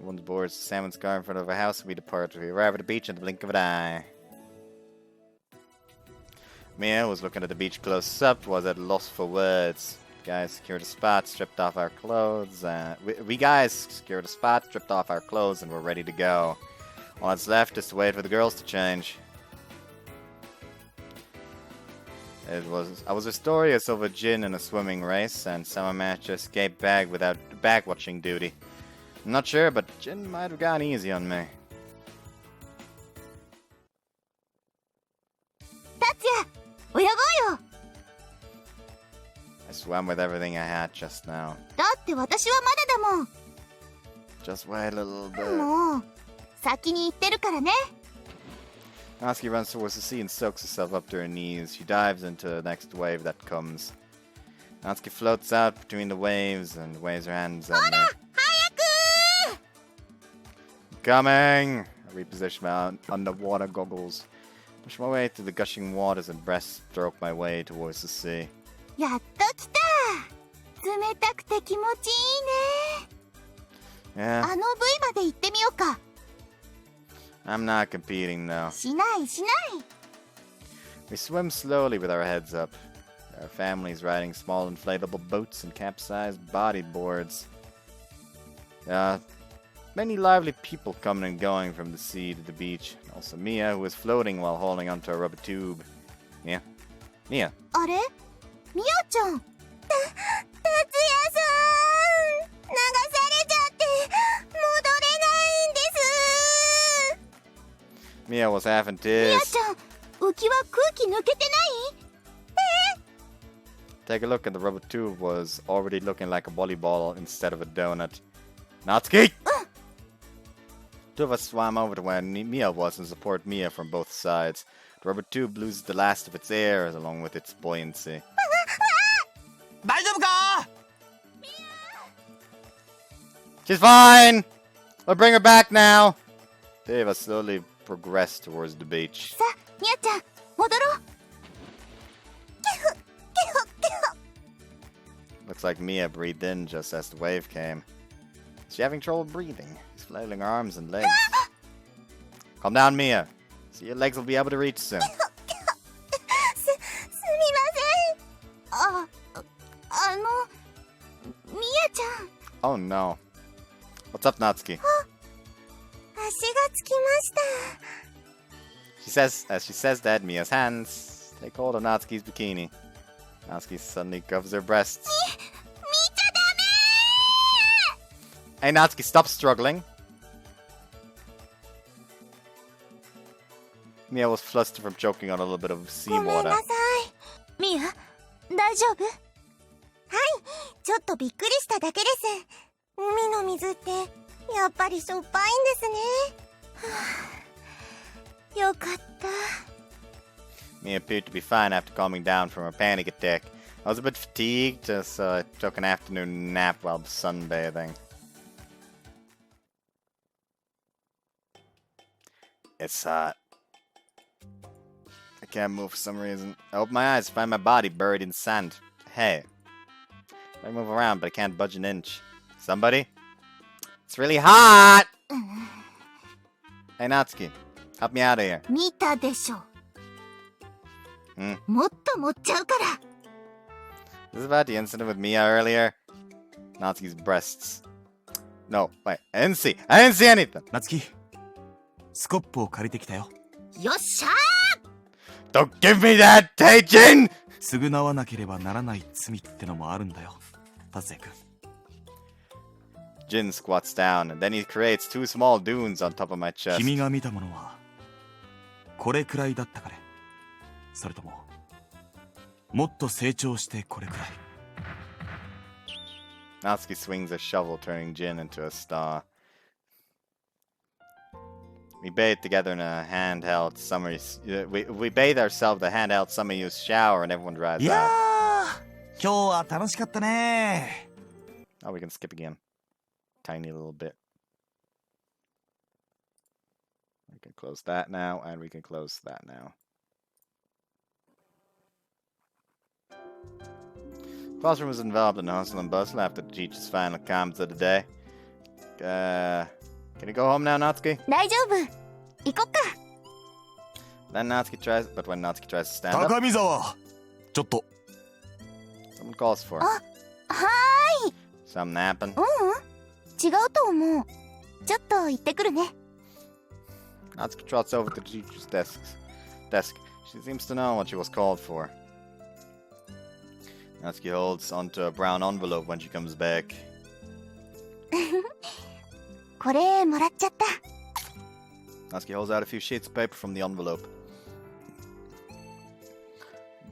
Once boards the salmon's car in front of a house, we depart. We arrive at the beach in the blink of an eye. Mia was looking at the beach close up, was at a loss for words. Guys secured a spot, stripped off our clothes. We guys secured a spot, stripped off our clothes, and we're ready to go. All that's left is to wait for the girls to change. I was victorious over Jin in a swimming race, and somehow managed to escape bag without back-watching duty. I'm not sure, but Jin might have gone easy on me. 達也、泳ごうよ。 I swam with everything I had just now. だって私はまだだもん。 Just wait a little bit. もう、先に行ってるからね。 Natsuki runs towards the sea and soaks herself up to her knees. She dives into the next wave that comes. Natsuki floats out between the waves and waves her hands at me. 早く Coming! I reposition my underwater goggles. Push my way through the gushing waters and breaststroke my way towards the sea. やっと来た。冷たくて気持ちいいね。 Yeah, あの部位まで行ってみようか。 I'm not competing though. しないしない。 We swim slowly with our heads up. Our families riding small inflatable boats and capsized bodyboards. Many lively people coming and going from the sea to the beach. Also Mia, who was floating while holding onto a rubber tube. Mia? Mia? あれ？みやちゃん。達也さん。流されちゃって戻れないんです。 Mia was half in み tears. やちゃん、浮き輪空気抜けてない？ Take a look, and the rubber tube was already looking like a volleyball instead of a donut. Natsuki! Two of us swam over to where Mia was and support Mia from both sides. The rubber tube loses the last of its air along with its buoyancy. 大丈夫か？ She's fine! I'll bring her back now! Deva slowly progressed towards the beach. さあミヤちゃん戻ろう。 Looks like Mia breathed in just as the wave came. Is she having trouble breathing? She's flailing her arms and legs. Calm down, Mia. So your legs will be able to reach soon. すみません。ミヤちゃん Oh no. What's up, Natsuki? 足がつきました。 She says, as she says that, Mia's hands take hold of Natsuki's bikini. Natsuki suddenly covers her breasts. 見ちゃダ Hey, Natsuki, stop struggling. Mia was flustered from choking on a little bit of メ。ごめん seawater. なさい。ミア、大丈夫？はい、ちょっとびっくりしただけです。海の水ってやっぱりしょっぱいんですね。よかった。 Mia appeared to be fine after calming down from her panic attack. I was a bit fatigued, so I took an afternoon nap while sunbathing. It's hot. I can't move for some reason. I open my eyes to find my body buried in sand. Hey. I move around, but I can't budge an inch. Somebody? It's really hot! Hey, Natsuki. Help me out of here. 見たでしょ。もっと盛っちゃうから。 Is this about the incident with Mia earlier? Natsuki's breasts. No, wait. I didn't see anything. 夏希、スコップを借りてきたよ。よっしゃ Don't give me that, Teijin! 償わなければならない罪ってのもあるんだよ、達也君。Jin squats down, and then he creates two small dunes on top of my chest. 君が見たものはこれくらいだったかね。それとももっと成長してこれくらい。 Natsuki swings a shovel, turning Jin into a star. We bathe together in a handheld summer. We bathe ourselves in a handheld summer use shower, and everyone dries いや out. ー、今日は楽しかったね。 Oh, we can skip again. Tiny little bit. We can close that now, and we can close that now. Classroom was involved in hustle and bustle after the teacher's final comments of the day. Can you go home now, Natsuki? 大丈夫。行こっか。 Then Natsuki tries, but when Natsuki tries to stand up, 高見沢、ちょっと。 someone calls for her. はーい。 Something happened. 違うと思う。ちょっと行ってくるね。 Natsuki trots over to the teacher's desk. She seems to know what she was called for. Natsuki holds onto a brown envelope when she comes back. これもらっちゃった。 Natsuki holds out a few sheets of paper from the envelope.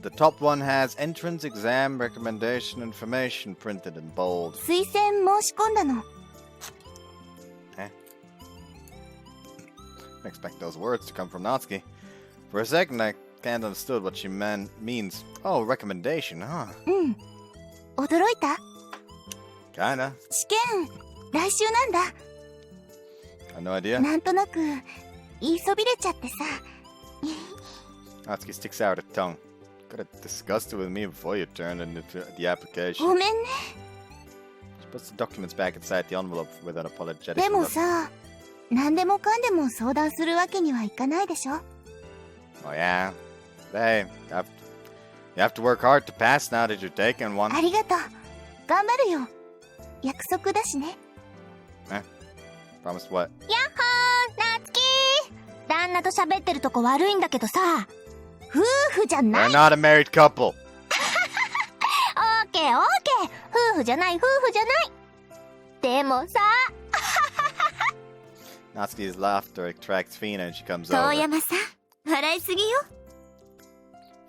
The top one has entrance exam recommendation information printed in bold. 推薦申し込んだの。 I expect those words to come from Natsuki. For a second, I can't understood what she means. Oh, recommendation, huh? うん。驚いた？ Kinda. 試験、来週なんだ。 I had no idea. なんとなく、言いそびれちゃってさ。 Natsuki sticks out her tongue. Could have discussed it with me before you turned in the application. ごめんね。 She puts the documents back inside the envelope with an apologetic でも look. さ、何でもかんでも相談するわけにはいかないでしょ。 Oh yeah. Hey, you have to work hard to pass now that you're taking one. ありがとう。頑張るよ。約束だしね。 Promised what? やっほー、なつきー。旦那と喋ってるとこ悪いんだけどさ、夫婦じゃな We're い。not a married couple. オーケーオーケー。夫婦じゃない夫婦じゃない。でもさ、 Natsuki's laughter attracts Fina and she comes 遠 over. 山さん、笑いすぎよ。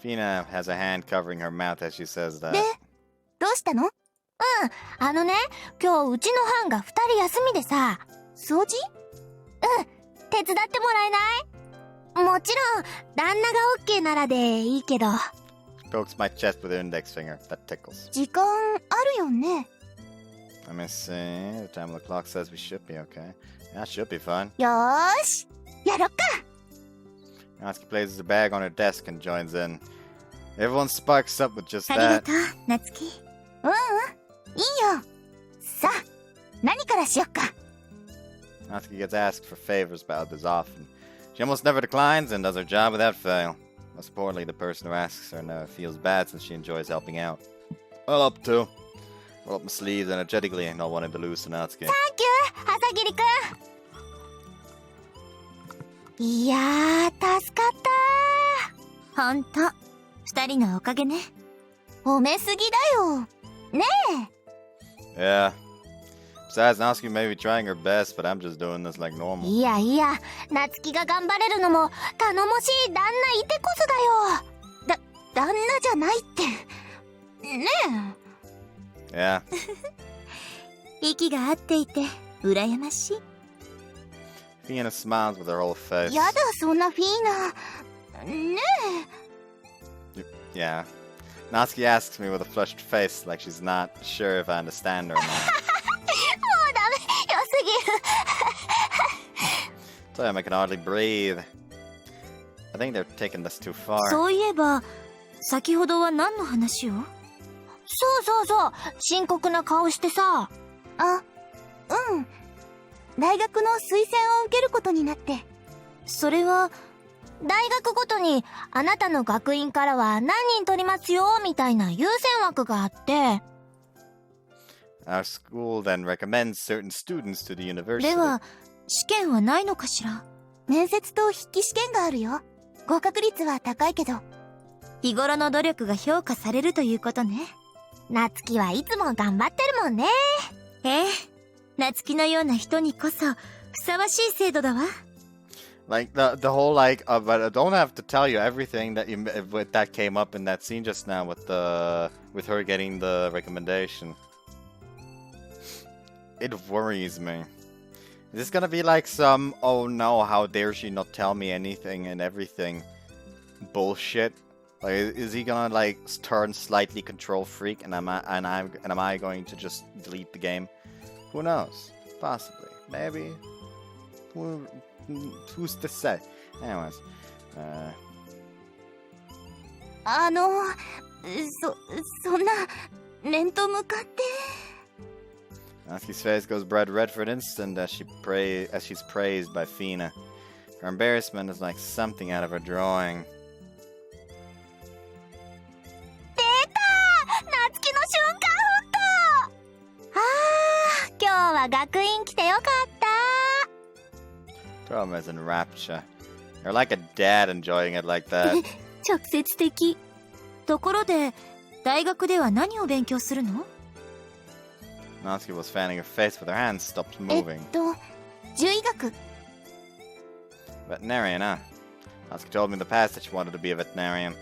Fina has a hand covering her mouth as she says that. で、どうしたの？今日うちの班が2人休みでさ、掃除？手伝ってもらえない？もちろん、旦那が OK ならでいいけど。 She pokes my chest with her index finger. That tickles. 時間あるよね。Let me see. The time of the clock says we should be okay. That should be fun. よーしやろっか Natsuki places the bag on her desk and joins in. Everyone sparks up with just ありが that. とう、夏希。いいよさあ何からしよっか Natsuki gets asked for favors by others often. She almost never declines and does her job without fail. Most importantly, the person who asks her never feels bad since she enjoys helping out. I'll up too. Roll up my sleeves energetically, not wanting to lose to Natsuki. サンキュー朝霧くんいやー助かったほんと、二人のおかげね。褒めすぎだよね Yeah. Besides, Natsuki may be trying her best, but I'm just doing this like え normal. いやいや夏希が頑張れるのも頼もしい旦那いてこそだよ旦那じゃないってね Yeah. 息が合っていて、羨ましい。Fiona smiles with her whole え face. やだそんなフィーナね Yeah. Natsuki asks me with a flushed face, like she's not sure if I understand her or not. えもうダメ良すぎる Tell him I can hardly breathe. I think they're taking this too far. そういえば、先ほどは何の話を？そう深刻な顔してさあうん大学の推薦を受けることになってそれは、大学ごとにあなたの学院からは何人取りますよみたいな優先枠があって Our school then recommends certain students to the university. では、試験はないのかしら？面接と筆記試験があるよ合格率は高いけど日頃の努力が評価されるということね。夏希はいつも頑張ってるもんねええ、夏希のような人にこそ、ふさわしい制度だわ。Like the whole but I don't have to tell you everything that came up in that scene just now with her getting the recommendation. It worries me. Is this gonna be like some oh no how dare she not tell me anything and everything bullshit? Like is he gonna like turn slightly control freak and am I going to just delete the game? Who knows? Possibly. Maybe. Who's to say? Anyways, そんな面と向かって Natsuki's face goes bright red for an instant as she's praised by Fina. Her embarrassment is like something out of her drawing. 夏希の瞬間フット今日は学院来てよかった Tom is in rapture. You're like a dad enjoying it like that. 直接的。ところで、大学では何を勉強するの？ Natsuki was fanning her face with her hands stopped moving. 獣医学 Veterinarian, huh? Natsuki told me in the past that she wanted to be a veterinarian.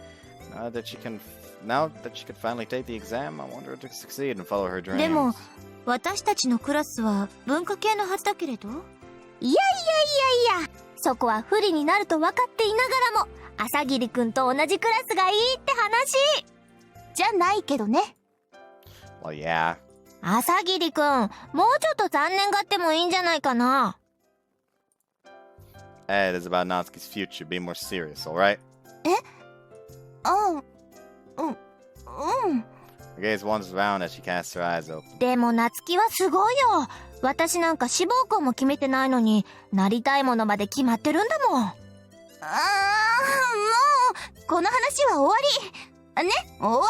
Now that she could finally take the exam, I want her to succeed and follow her dreams. でも、私たちのクラスは文化系のはずだけれど。いやそこは不利になると分かっていながらも朝霧くんと同じクラスがいいって話じゃないけどね Well, yeah. 朝霧くんもうちょっと残念がってもいいんじゃないかな It is about Natsuki's future. Be more serious, alright? うん Her gaze wanders around as she casts her eyes open. でも夏希はすごいよ私なんか志望校も決めてないのになりたいものまで決まってるんだもんもうこの話は終わりね終わ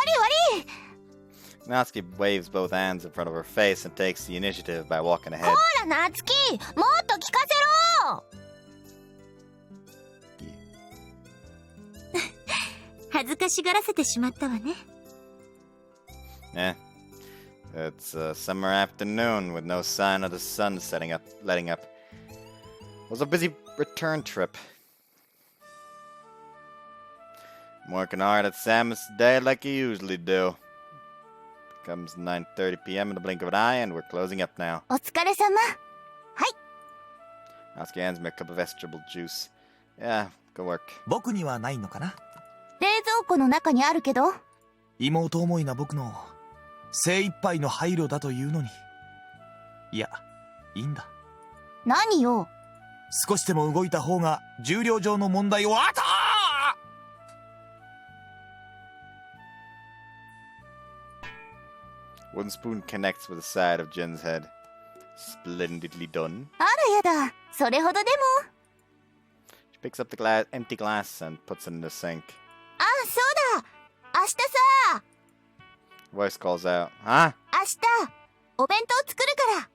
り Natsuki waves both hands in front of her face and takes the initiative by walking ahead. ほら夏希もっと聞かせろ恥ずかしがらせてしまったわね。Yeah. It's a summer afternoon with no sign of the sun letting up. It was a busy return trip. I'm working hard at Samus today like you usually do. Comes 9:30 p.m. in the blink of an eye, and we're closing up now. お疲れ様 Natsuki hands me a cup of vegetable juice. Yeah, good work. 僕にはないのかな。冷蔵庫の中にあるけど妹思いな僕の精一杯の配慮だというのに。いや、いいんだ。何よ。少しでも動いた方が重量上の問題をあたー One spoon connects with the side of Jin's head. Splendidly done. あらやだ。それほどでも。She picks up the empty glass and puts it in the sink. あ、そうだ。明日さ。Voice calls out, Huh? 明日、お弁当作るから。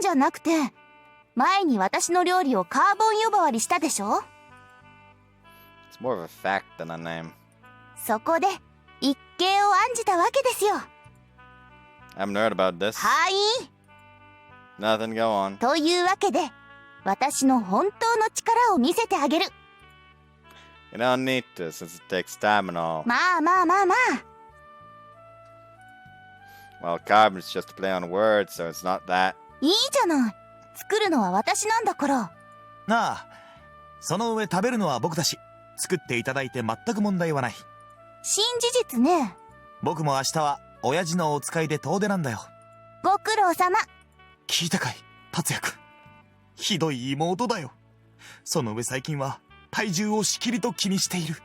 じゃなくて、前に私の料理をカーボン呼ばわりしたでしょ？ It's more of a fact than a name. そこで、一計を案じたわけですよ。I haven't heard about this. はい。Nothing, go on. というわけで、私の本当の力を見せてあげる。You don't need to, since it takes time and all. まあまあまあまあ。Well, carbon's just a play on words, so it's not that. いいじゃない。作るのは私なんだから。なあ、その上食べるのは僕だし、作っていただいて全く問題はない。新事実ね。僕も明日は親父のお使いで遠出なんだよ。ご苦労様。聞いたかい、達也くん。ひどい妹だよ。その上最近は体重をしきりと気にしている。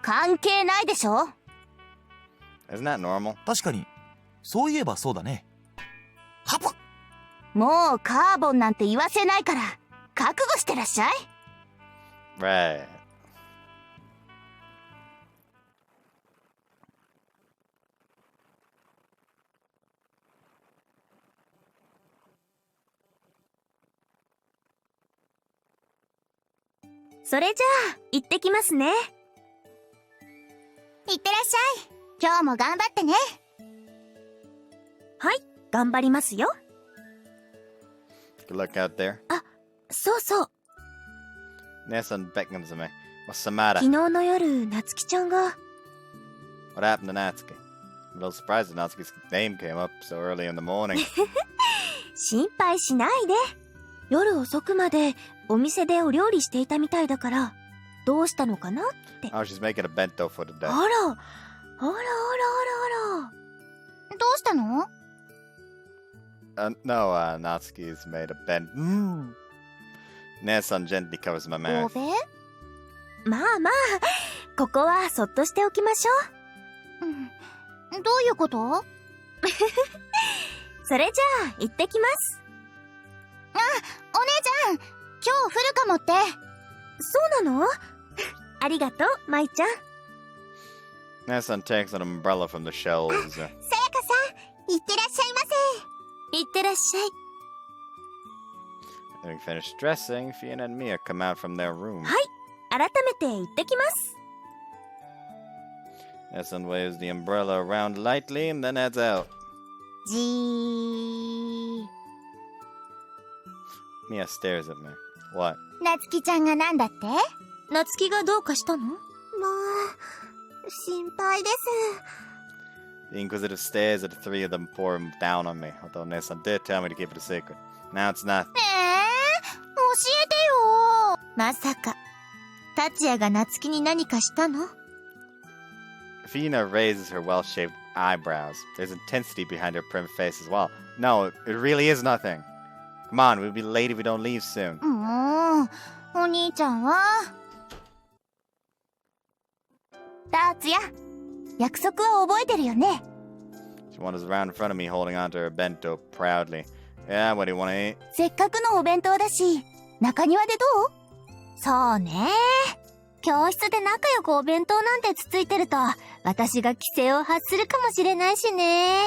関係ないでしょ。 Isn't that normal? 確かに、そういえばそうだね。はぷっ。もうカーボンなんて言わせないから、覚悟してらっしゃい。Right. それじゃあ、行ってきますね。いってらっしゃい。今日も頑張ってね。はい、頑張りますよ。Good luck out there. そうそう。 Nathan beckons to me. What's the matter? 昨日の夜、なつきちゃんが。What happened to Natsuki? I'm a little surprised that Natsuki's name came up so early in the morning. 心配しないで。夜遅くまでお店でお料理していたみたいだから、どうしたのかなって。Oh, she's making a bento for the あ day. ら、あらあらあらあら。どうしたの？ No, Natsuki's made a bento. Nathan gently covers my お mouth. べ？まあまあ、ここはそっとしておきましょどういうこと？う。それじゃあ、行ってきます。お姉ちゃん、今日降るかもって。そうなの？ありがとう、舞ちゃん。Nathan takes an umbrella from the shelves. さやかさん、いってらっしゃいませ。いってらっしゃい。 Having finished dressing, Fiona and Mia come out from their room. はい、改めて行ってきます。Nathan waves the umbrella around lightly and then heads out. じー。Mia stares at me. What? なつきちゃんがなんだって？なつきがどうかしたの？もう、心配です。 The Inquisitive stares at the three of them pour down on me, although Nathan did tell me to keep it a secret. Now it's not. 教えてよ。まさか、達也がなつきに何かしたの？ Fiona raises her well-shaped eyebrows. There's intensity behind her prim face as well. No, it really is nothing. Come on, we'll be late if we don't leave soon. お兄ちゃんは？達也、約束は覚えてるよね。She wanders around in front of me, holding onto her bento proudly. Yeah, what do you want to eat? せっかくのお弁当だし、中庭でどう？そうね。教室で仲良くお弁当なんてつついてると、私が規制を発するかもしれないしね。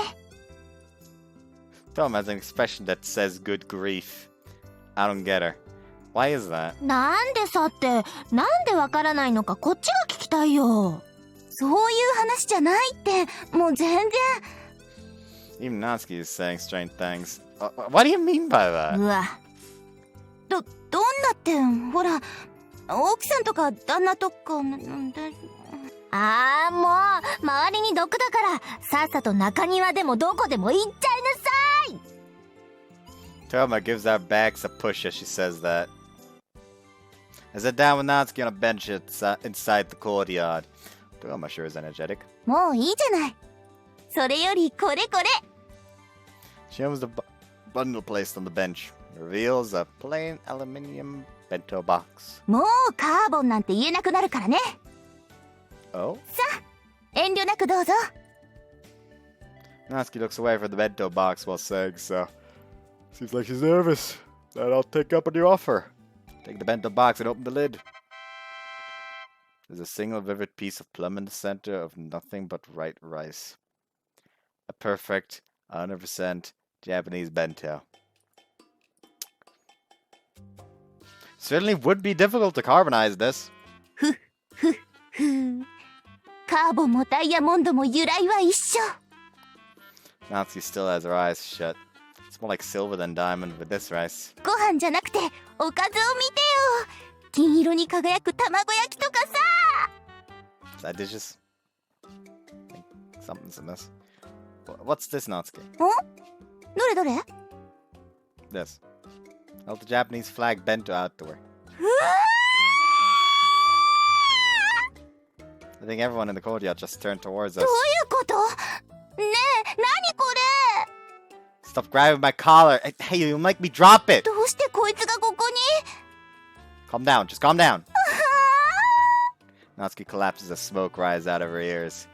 Tom has an expression that says good grief. I don't get her. Why is that? なんでさって、なんでわからないのかこっちが聞きたいよ。そういう話じゃないって、もう全然。Even Natsuki is saying strange things. What do you mean by that? うわ。どんなって、ほら、奥さんとか旦那とか、ああ、もう、周りに毒だから、さっさと中庭でもどこでも行っちゃいなさい。 Toma gives our backs a push as she says that. I sit down with Natsuki on a bench inside the courtyard. Toma sure is energetic. もういいじゃない。それよりこれこれ。She opens the bundle placed on the bench. Reveals a plain aluminium bento box. もうカーボンなんて言えなくなるからね。 Oh? さあ、遠慮なくどうぞ。 Natsuki looks away from the bento box while saying so. Seems like she's nervous. Then I'll take up a new offer. Take the bento box and open the lid. There's a single vivid piece of plum in the center of nothing but white rice. A perfect, 100% Japanese bento. Certainly would be difficult to carbonize this. ふふふ。カーボンもダイヤモンドも由来は一緒。 Natsuki still has her eyes shut. It's more like silver than diamond with this rice. ご飯じゃなくておかずを見てよ。金色に輝く卵焼きとかさ。 Is that dishes? I think something's in this. What's this, Natsuki? どれどれ？ This. Held the Japanese flag bento outdoor. I think everyone in the courtyard just turned towards us. どういうこと？ねえ、何これ？ Stop grabbing my collar. Hey, you make me drop it. どうしてこいつがここに？ Calm down. Just calm down. Natsuki collapses as smoke rises out of her ears.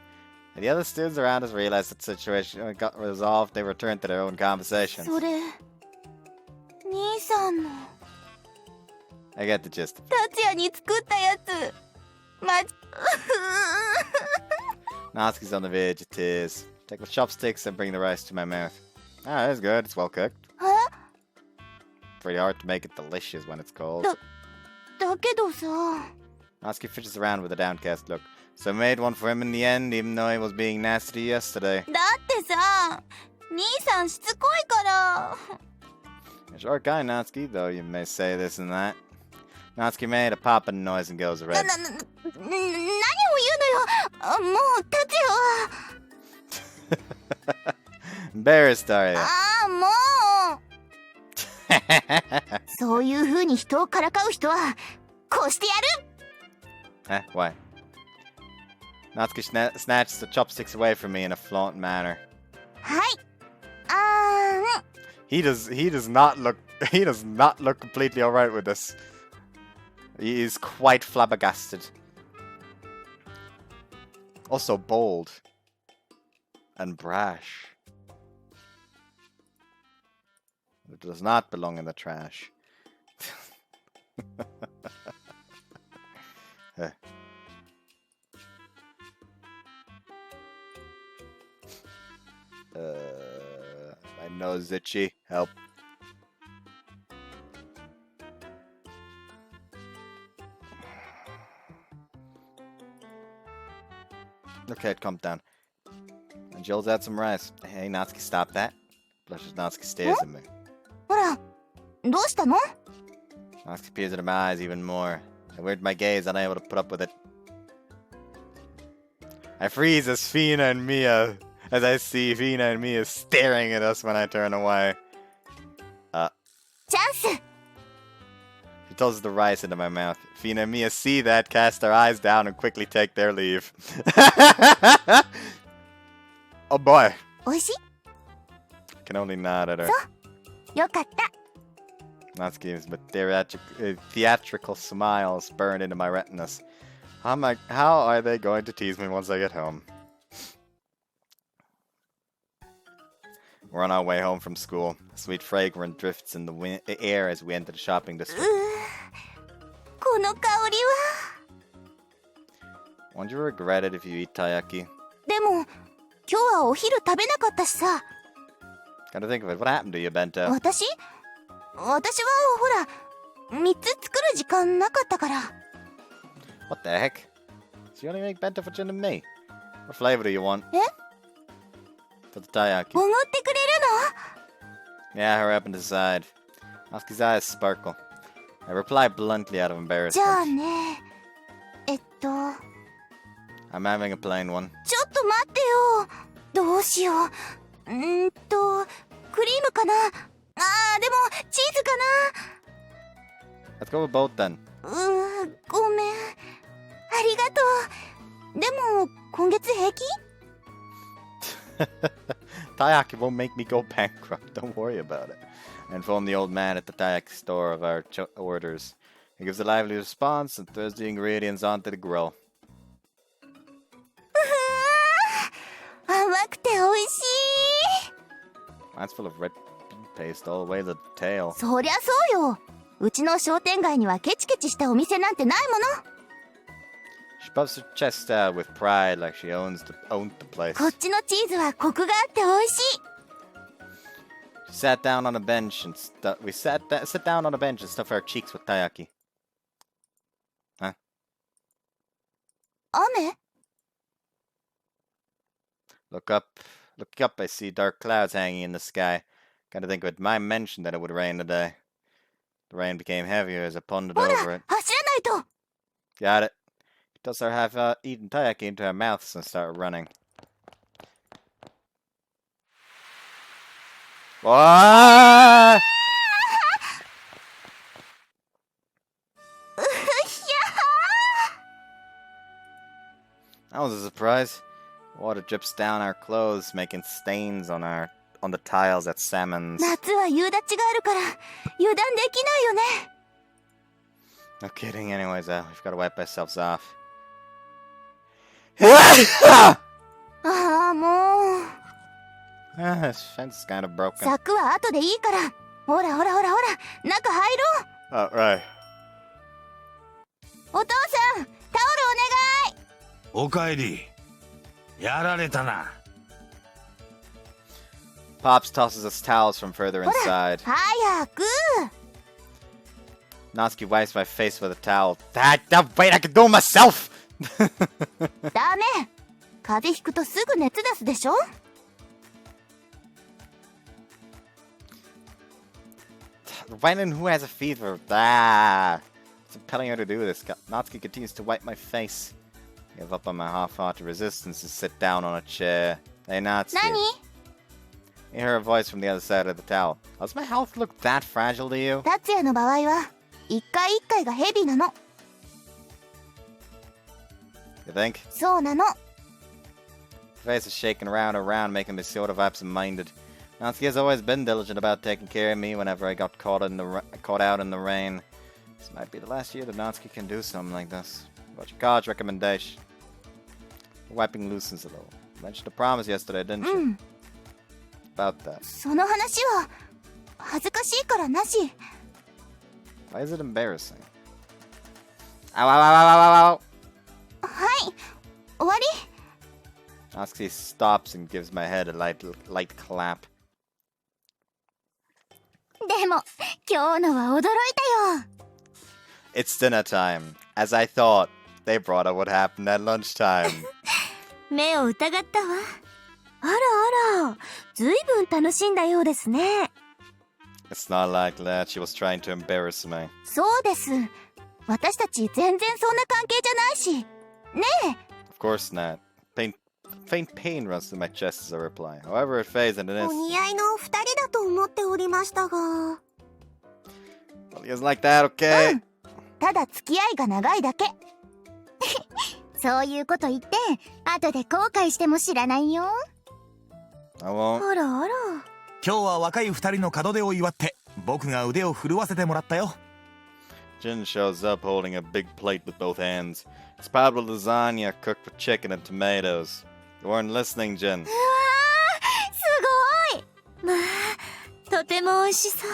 And the other students around us realized that the situation got resolved. They returned to their own conversations. それ、兄さんの I get the gist. 達也に作ったやつ。Natsuki's on the verge of tears. Take the chopsticks and bring the rice to my mouth. Ah, that's good. It's well cooked. え？ Pretty hard to make it delicious when it's cold. だけどさ。 Natsuki fishes around with a downcast look. So I made one for him in the end, even though he was being nasty to you yesterday. だってさ、兄さんしつこいから。 A short guy, Natsuki, though you may say this and that. Natsuki made a popping noise and goes red. 何を言うのよ。もう達也は。Embarrassed, are you? ああ、もう。そういう風に人をからかう人はこうしてやる。 Eh, why? Natsuki snatches the chopsticks away from me in a flaunt manner. はい。He does not look completely alright with this. He is quite flabbergasted. Also bold. And brash. It does not belong in the trash. My nose itchy. Help. Okay, calm down. And Jill's out some rice. Hey, Natsuki, stop that. Blushes Natsuki stares at me. ほら、どうしたの？ Natsuki peers into my eyes even more. I weird my gaze, unable to put up with it. I freeze as I see Fina and Mia staring at us when I turn away. チャンス。 She tosses the rice into my mouth. Fina and Mia see that, cast their eyes down, and quickly take their leave. Oh boy. おいしい？ Can only nod at her. よかった。 Natsuki's theatrical smiles burned into my retinas. How are they going to tease me once I get home? We're on our way home from school. A sweet fragrance drifts in the air as we enter the shopping district. この香りは。 Won't you regret it if you eat taiyaki? でも、今日はお昼食べなかったしさ。 Gotta think of it. What happened to you, Bento? 私はほら、3つ作る時間なかったから。 What the heck? So you only make bento for Jin and me? What flavor do you want? え？ For the taiyaki. おごってくれる Yeah, hurry up and decide. Natsuki's eyes sparkle. I reply bluntly out of の？じゃ embarrassment. あね。I'm having a plain one. ちょっと待ってよ。どうしよう。クリームかな。でもチーズか Let's go with both then. な。ごめん。ありがとう。でも今月平気？ Taiyaki won't make me go bankrupt. Don't worry about it. I inform the old man at the Taiyaki store of our orders. He gives a lively response and throws the ingredients onto the grill. 甘くて美味しい。 Mine's full of red paste all the way to the tail. そりゃそうよ。うちの商店街にはケチケチしたお店なんてないもの。 She puffs her chest out with pride like she owned the place. こっちのチーズはコクがあって美味しい。 She sat down on a bench and we sit down on a bench and stuff our cheeks with taiyaki. Huh? 雨？ Looking up, I see dark clouds hanging in the sky. Gotta think with my mention that it would rain today. The rain became heavier as I pondered ほら、 over it. 走らないと。 Got it. She tossed our half-eaten taiyaki into our mouths and started running. What? That was a surprise. Water drips down our clothes, making stains on the tiles at Salmon's. 夏は夕立ちがあるから油断できないよね。 No kidding. Anyways, we've got to wipe ourselves off. ああ、もう。 This fence is kind of broken. 柵は後でいいから。ほらほらほらほら、中入ろう。 Oh, right. お父さん、タオルお願い。おかえり。やられたな。Pops tosses us towels from further inside. 早く。 Natsuki wipes my face with a towel. Wait, I can do it myself! ダメ。風邪ひくとすぐ熱出すでしょ。 When and who has a fever? What's telling her to do this? Natsuki continues to wipe my face. I give up on my half-hearted resistance and sit down on a chair. Hey, Natsuki. 何？ You hear a voice from the other side of the towel. Does my health look that fragile to you? 達也の場合は一回一回がヘビーなの。 You think? そうなの。 Her face is shaking around and around, making me sort of absent-minded. Natsuki has always been diligent about taking care of me whenever I got caught out in the rain. This might be the last year that Natsuki can do something like this. What's your college recommendation? Wiping loosens a little. You mentioned a promise yesterday, didn't う you? ん。 About that. その話は恥ずかしいからなし。 Why is it embarrassing? Ow, ow, ow, ow, ow, ow, ow! はい、終わり？ Natsuki stops and gives my head a light clap. でも今日のは驚いたよ。 It's dinner time. As I thought, they brought up what happened at lunchtime. 目を疑ったわ。あらあら、ずいぶん楽しんだようですね。 It's not like that. She was trying to embarrass me. そうです。私たち全然そんな関係じゃないし。ねえ。 Of course not. Faint pain runs through my chest as I reply. However, it fades and it お is. 似合いのお二人だと思っておりましたが。 Well, he isn't like that, okay? うん。ただ付き合いが長いだけ。そういうこと言って後で後悔しても知らないよ。 I won't. あらあら。今日は若い二人の門出を祝って僕が腕を振るわせてもらったよ。 Jin shows up holding a big plate with both hands. It's probably lasagna cooked with chicken and tomatoes. You weren't listening, Jin. うわー、すごい。まあ、とても美味しそう。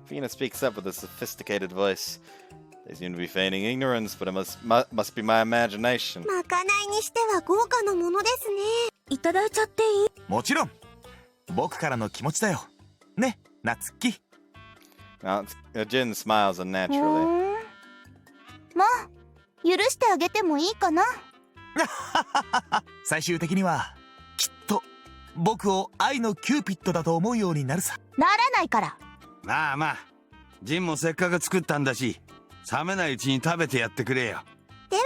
Fina speaks up with a sophisticated voice. They seem to be feigning ignorance, but it must be my imagination. まかないにしては豪華なものですね。いただいちゃっていい？もちろん僕からの気持ちだよ。ね、夏希。Now, Jin smiles unnaturally. まあ許してあげてもいいかな。最終的にはきっと僕を愛のキューピッドだと思うようになるさ。ならないから。まあまあ、ジンもせっかく作ったんだし、冷めないうちに食べてやってくれよ。では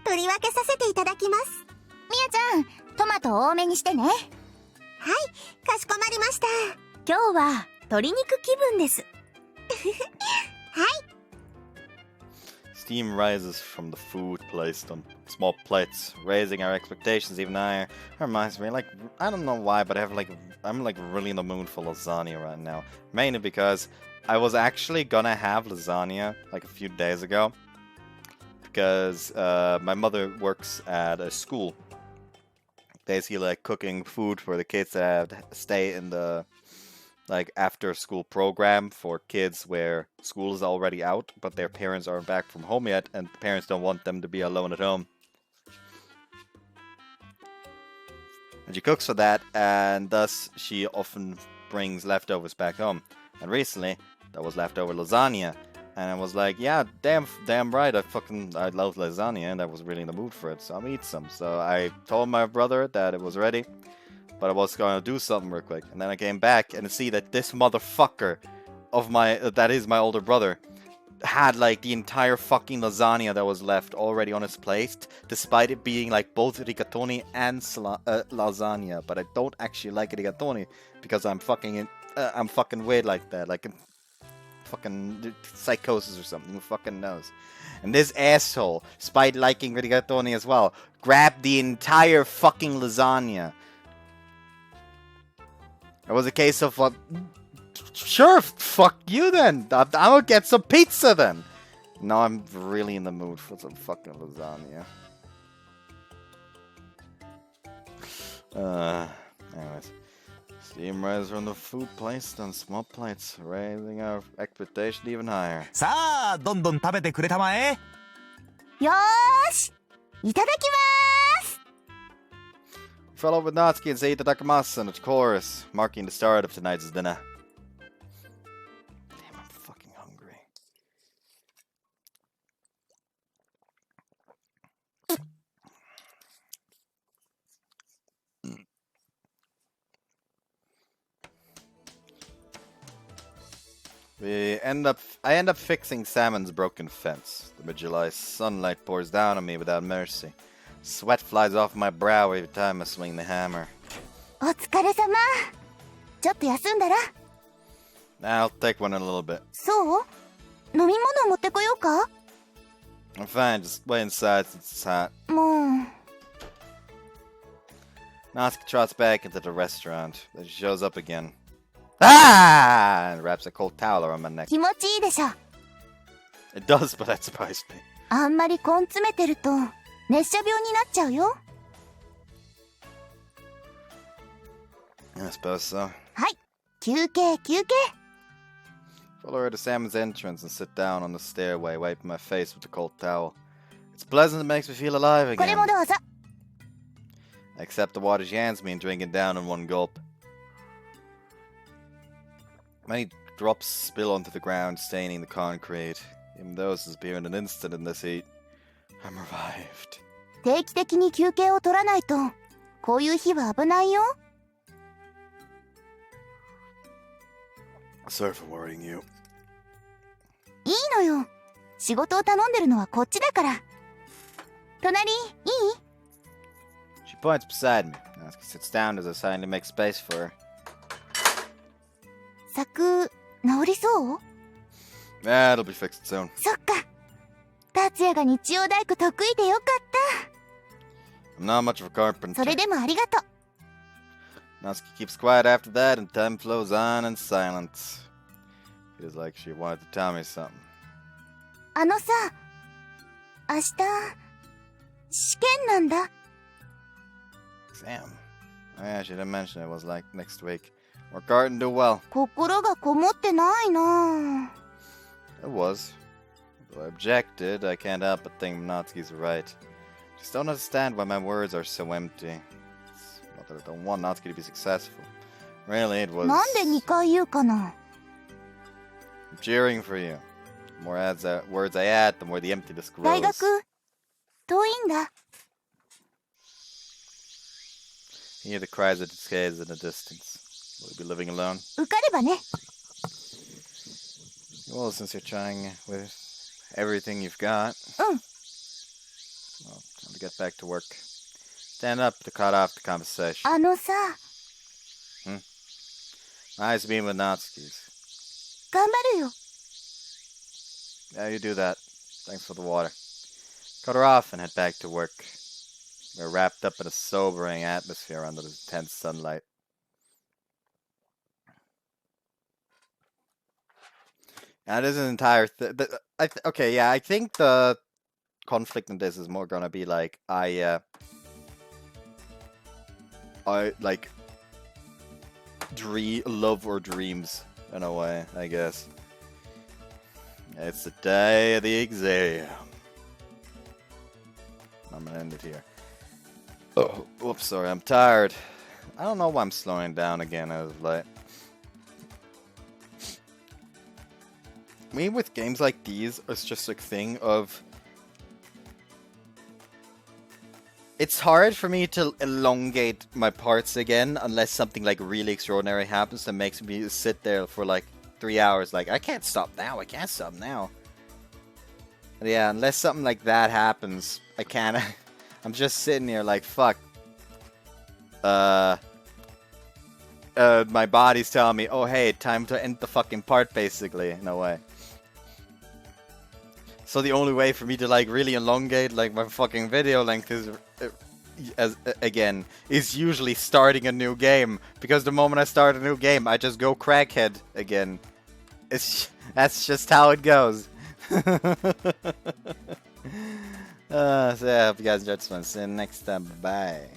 取り分けさせていただきます。みやちゃん、トマト多めにしてね。はい、かしこまりました。今日は鶏肉気分です。はい。Steam rises from the food placed on small plates, raising our expectations even higher. That reminds me, like, I don't know why, but I'm really in the mood for lasagna right now. Mainly because I was actually gonna have lasagna like a few days ago. Because my mother works at a school. Basically, like, cooking food for the kids that stay in the like after school program for kids where school is already out, but their parents aren't back from home yet, and the parents don't want them to be alone at home. And she cooks for that, and thus she often brings leftovers back home. And recently, there was leftover lasagna, and I was like, yeah, damn right, I love lasagna, and I was really in the mood for it, so I'll eat some. So I told my brother that it was ready, but I was gonna do something real quick, and then I came back and see that this motherfucker of that is my older brother, had like the entire fucking lasagna that was left already on his plate, despite it being like both rigatoni and lasagna. But I don't actually like rigatoni because I'm fucking weird like that, like fucking psychosis or something. Who fucking knows? And this asshole, despite liking rigatoni as well, grabbed the entire fucking lasagna. It was a case of, sure, fuck you then. I'm gonna get some pizza then. Now I'm really in the mood for some fucking lasagna. Anyways. Steam rises from the food placed on small plates, raising our expectation even higher. さあ、どんどん食べてくれたまえ。よーし、いただきます。 Follow with Natsuki and say itadakimasu in a chorus, marking the start of tonight's dinner. Damn, I'm fucking hungry. I end up fixing Salmon's broken fence. The mid-July sunlight pours down on me without mercy. Sweat flies off my brow every time I swing the hammer. お疲れ様。ちょっと休んだら。 I'll take one in a little bit. そう？飲み物持ってこようか？ I'm fine, just wait inside since it's hot. もう。 Natsuki trots back into the restaurant. Then she shows up again. Ah! And wraps a cold towel around my neck. 気持ちいいでしょ。 It does, but that surprised me. あんまり根詰めてると熱射病になっちゃうよ。 I suppose so. はい、休憩休憩。 Follow her to Salmon's entrance and sit down on the stairway, wiping my face with the cold towel. It's pleasant and makes me feel alive これ again. もどうぞ。 I accept the water she hands me and drink it down in one gulp. Many drops spill onto the ground, staining the concrete. Even though this has been an instant in this heat, I'm revived. 定期的に休憩を取らないとこういう日は危ないよ。 Sorry for worrying you. いいのよ。仕事を頼んでるのはこっちだから。隣、いい？ She points beside me. Natsuki sits down as I silently make space for her. 柵、治りそう？ Yeah, it'll be fixed soon. そっか。達也が日曜大工得意でよかっ I'm not much of a た。 carpenter. それでもありがとう。 Natsuki keeps quiet after that, and time flows on in silence. Feels like she wanted to tell me something. あのさ、明日、試験なんだ。 Exam. Oh yeah, she didn't mention it was like next week. Work hard and do well. 心がこもってないな。 It was. Though I objected, I can't help but think Natsuki's right. Just don't understand why my words are so empty. It's not that I don't want Natsuki to be successful. Really, it was... なんで2回言うかな。 I'm cheering for you. The more words I add, the more the emptiness 大 grows. 学、遠いんだ。 You hear the cries of its kids in the distance. Will you be living alone? 受かればね。 Well, since you're trying with everything you've got. うん。 Well, time to get back to work. Stand up to cut off the conversation. あのさ、 Nice being with Natsuki's. 頑張るよ。 Yeah, you do that. Thanks for the water. Cut her off and head back to work. We're wrapped up in a sobering atmosphere under the intense sunlight. Now, this is an entire okay, yeah, I think the conflict in this is more gonna be like I like love or dreams in a way, I guess. It's the day of the exam. I'm gonna end it here. Oh, whoops, sorry, I'm tired. I don't know why I'm slowing down again as of late. Me with games like these, it's just a thing of... It's hard for me to elongate my parts again unless something like really extraordinary happens that makes me sit there for like 3 hours. Like, I can't stop now, I can't stop now. But yeah, unless something like that happens, I can't. I'm just sitting here like, fuck. My body's telling me, oh hey, time to end the fucking part, basically, in a way. So the only way for me to like really elongate like my fucking video length is, is usually starting a new game. Because the moment I start a new game, I just go crackhead again. That's just how it goes. So yeah, I hope you guys enjoyed this one. See you next time. Bye.